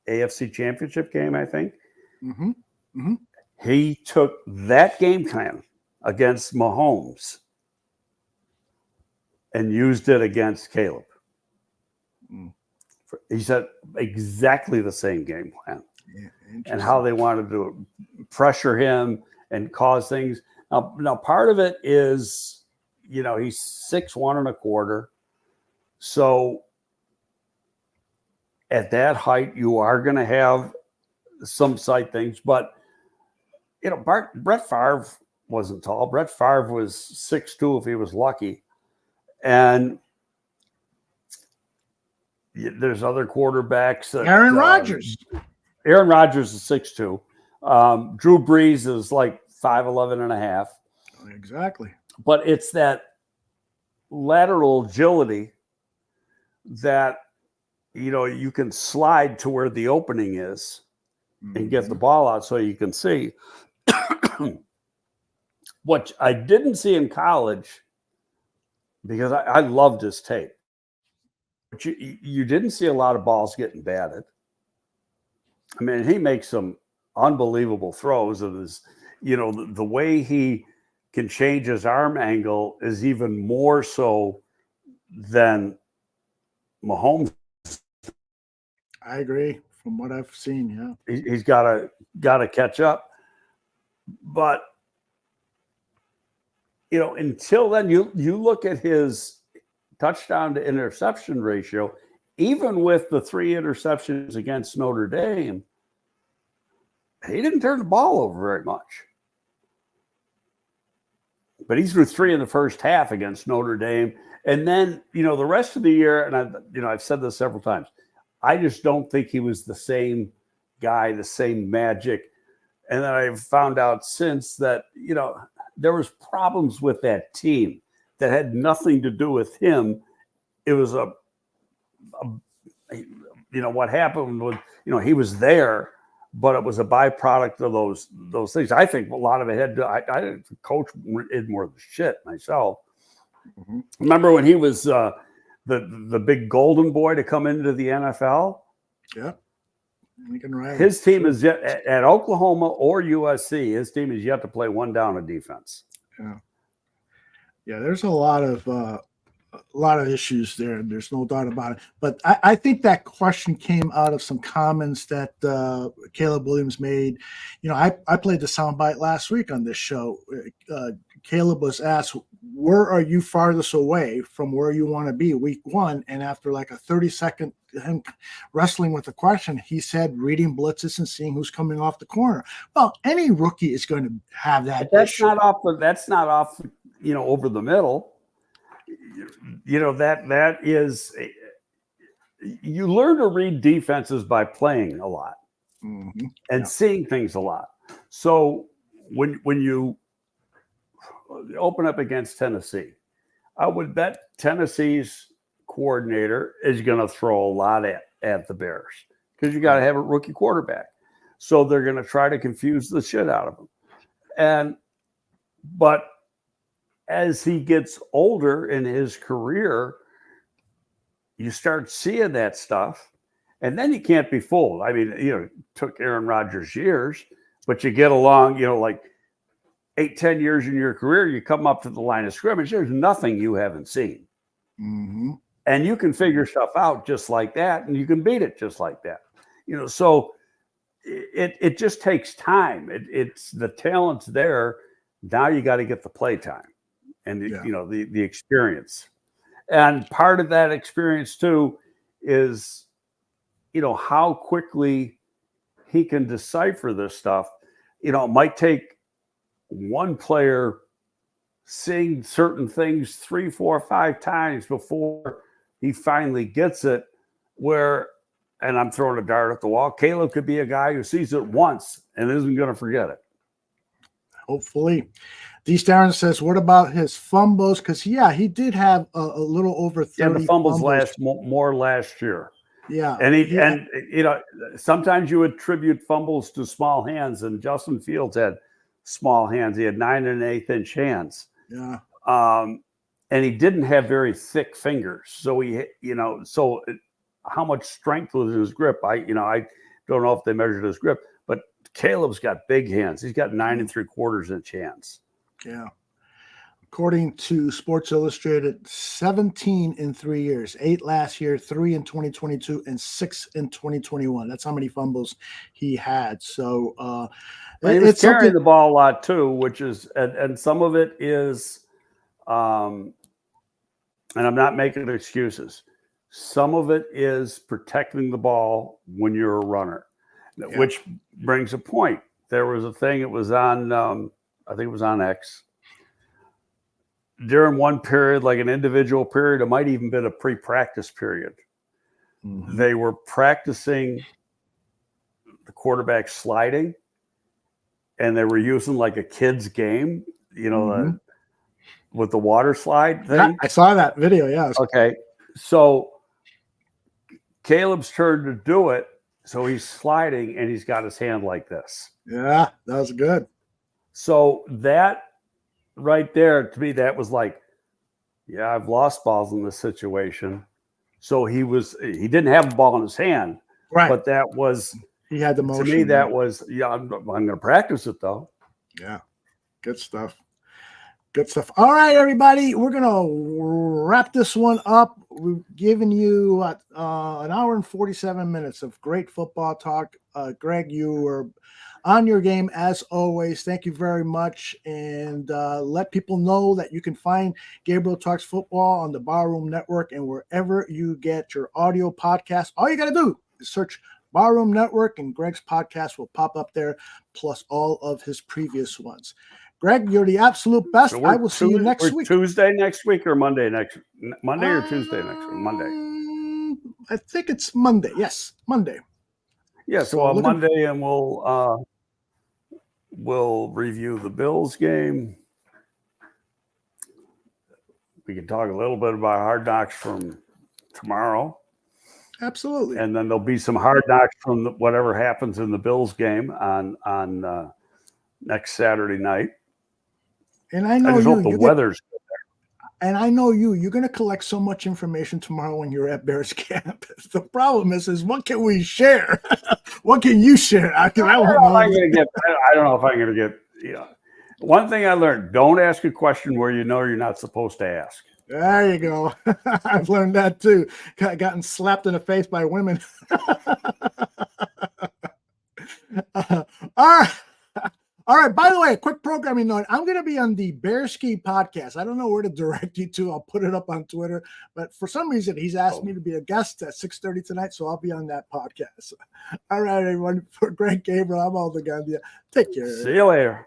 AFC Championship game, I think. Mm-hmm. Mm-hmm. He took that game plan against Mahomes and used it against Caleb. He said exactly the same game plan and how they wanted to pressure him and cause things. Now part of it is, he's 6'1" 1/4. So at that height, you are going to have some side things, but Brett Favre wasn't tall. Brett Favre was 6'2" if he was lucky. And there's other quarterbacks. Aaron Rodgers. Aaron Rodgers is 6'2". Drew Brees is like 5'11" 1/2. Exactly. But it's that lateral agility that, you can slide to where the opening is and get the ball out so you can see. What I didn't see in college, because I loved his tape, but you didn't see a lot of balls getting batted. I mean, he makes some unbelievable throws. And his, the way he can change his arm angle is even more so than Mahomes. I agree. From what I've seen, yeah, he's got to catch up. But until then, you look at his touchdown to interception ratio. Even with the 3 interceptions against Notre Dame, he didn't turn the ball over very much. But he threw 3 in the first half against Notre Dame. And then, the rest of the year, and I've said this several times, I just don't think he was the same guy, the same magic. And then I've found out since that, there was problems with that team that had nothing to do with him. It was what happened was, he was there, but it was a byproduct of those things. I think a lot of it had to, I didn't coach did more of the shit myself. Mm-hmm. Remember when he was the big golden boy to come into the NFL? Yeah. His team is yet at Oklahoma or USC. His team is yet to play one down of defense. Yeah. There's a lot of issues there. There's no doubt about it. But I think that question came out of some comments that Caleb Williams made. I played the soundbite last week on this show. Caleb was asked, where are you farthest away from where you want to be week 1? And after like a 30-second him wrestling with the question, he said reading blitzes and seeing who's coming off the corner. Well, any rookie is going to have that. That's not off over the middle. That is, you learn to read defenses by playing a lot and seeing things a lot. So when you open up against Tennessee, I would bet Tennessee's coordinator is going to throw a lot at the Bears because you got to have a rookie quarterback. So they're going to try to confuse the shit out of him. But as he gets older in his career, you start seeing that stuff, and then you can't be fooled. I mean, it took Aaron Rodgers years, but you get along, like 8-10 years in your career, you come up to the line of scrimmage, there's nothing you haven't seen. Mm-hmm. And you can figure stuff out just like that, and you can beat it just like that. So it just takes time. It's the talent's there. Now you got to get the play time and the experience. And part of that experience too is, how quickly he can decipher this stuff. It might take one player seeing certain things 3, 4, 5 times before he finally gets it. And I'm throwing a dart at the wall. Caleb could be a guy who sees it once and isn't going to forget it. Hopefully. D. Starren says, what about his fumbles? Because, he did have a little over 30 the fumbles more last year. Yeah. And sometimes you attribute fumbles to small hands, and Justin Fields had small hands. He had 9 1/8-inch hands. Yeah. And he didn't have very thick fingers. So how much strength was in his grip? I don't know if they measured his grip, but Caleb's got big hands. He's got 9 3/4-inch hands. Yeah. According to Sports Illustrated, 17 in 3 years, 8 last year, 3 in 2022, and 6 in 2021. That's how many fumbles he had. So he was carrying the ball a lot too, which is, and some of it is, and I'm not making excuses. Some of it is protecting the ball when you're a runner, which brings a point. There was a thing, it was on, I think it was on X. During one period, like an individual period, it might even been a pre-practice period. Mm-hmm. They were practicing the quarterback sliding, and they were using like a kid's game, with the water slide thing. I saw that video, yes. Okay. So Caleb's turn to do it. So he's sliding and he's got his hand like this. Yeah, that was good. So that right there, to me, that was like, I've lost balls in this situation. So he didn't have the ball in his hand, right? But that was, he had the motion. To me, that was, I'm going to practice it though. Yeah, good stuff. Good stuff. All right, everybody, we're going to wrap this one up. We've given you an hour and 47 minutes of great football talk. Greg, you were on your game as always. Thank you very much. And let people know that you can find Gabriel Talks Football on the Barroom Network and wherever you get your audio podcast. All you got to do is search Barroom Network, and Greg's podcast will pop up there, plus all of his previous ones. Greg, you're the absolute best. So I will see you next week. Tuesday next week or Monday or Tuesday next week? Monday. I think it's Monday. Yes, Monday. Yeah, so on Monday, and we'll review the Bills game. We can talk a little bit about Hard Knocks from tomorrow. Absolutely. And then there'll be some Hard Knocks from whatever happens in the Bills game on next Saturday night. And I know just hope the weather's good there. And I know you're going to collect so much information tomorrow when you're at Bears camp. The problem is what can we share? What can you share? I don't know if I'm going to get, one thing I learned, don't ask a question where you're not supposed to ask. There you go. I've learned that too. Gotten slapped in the face by women. All right. By the way, a quick programming note. I'm going to be on the Bearski podcast. I don't know where to direct you to. I'll put it up on Twitter. But for some reason, he's asked me to be a guest at 6:30 tonight, so I'll be on that podcast. All right, everyone. For Greg Gabriel, I'm Aldo Gandia. Take care. See you later.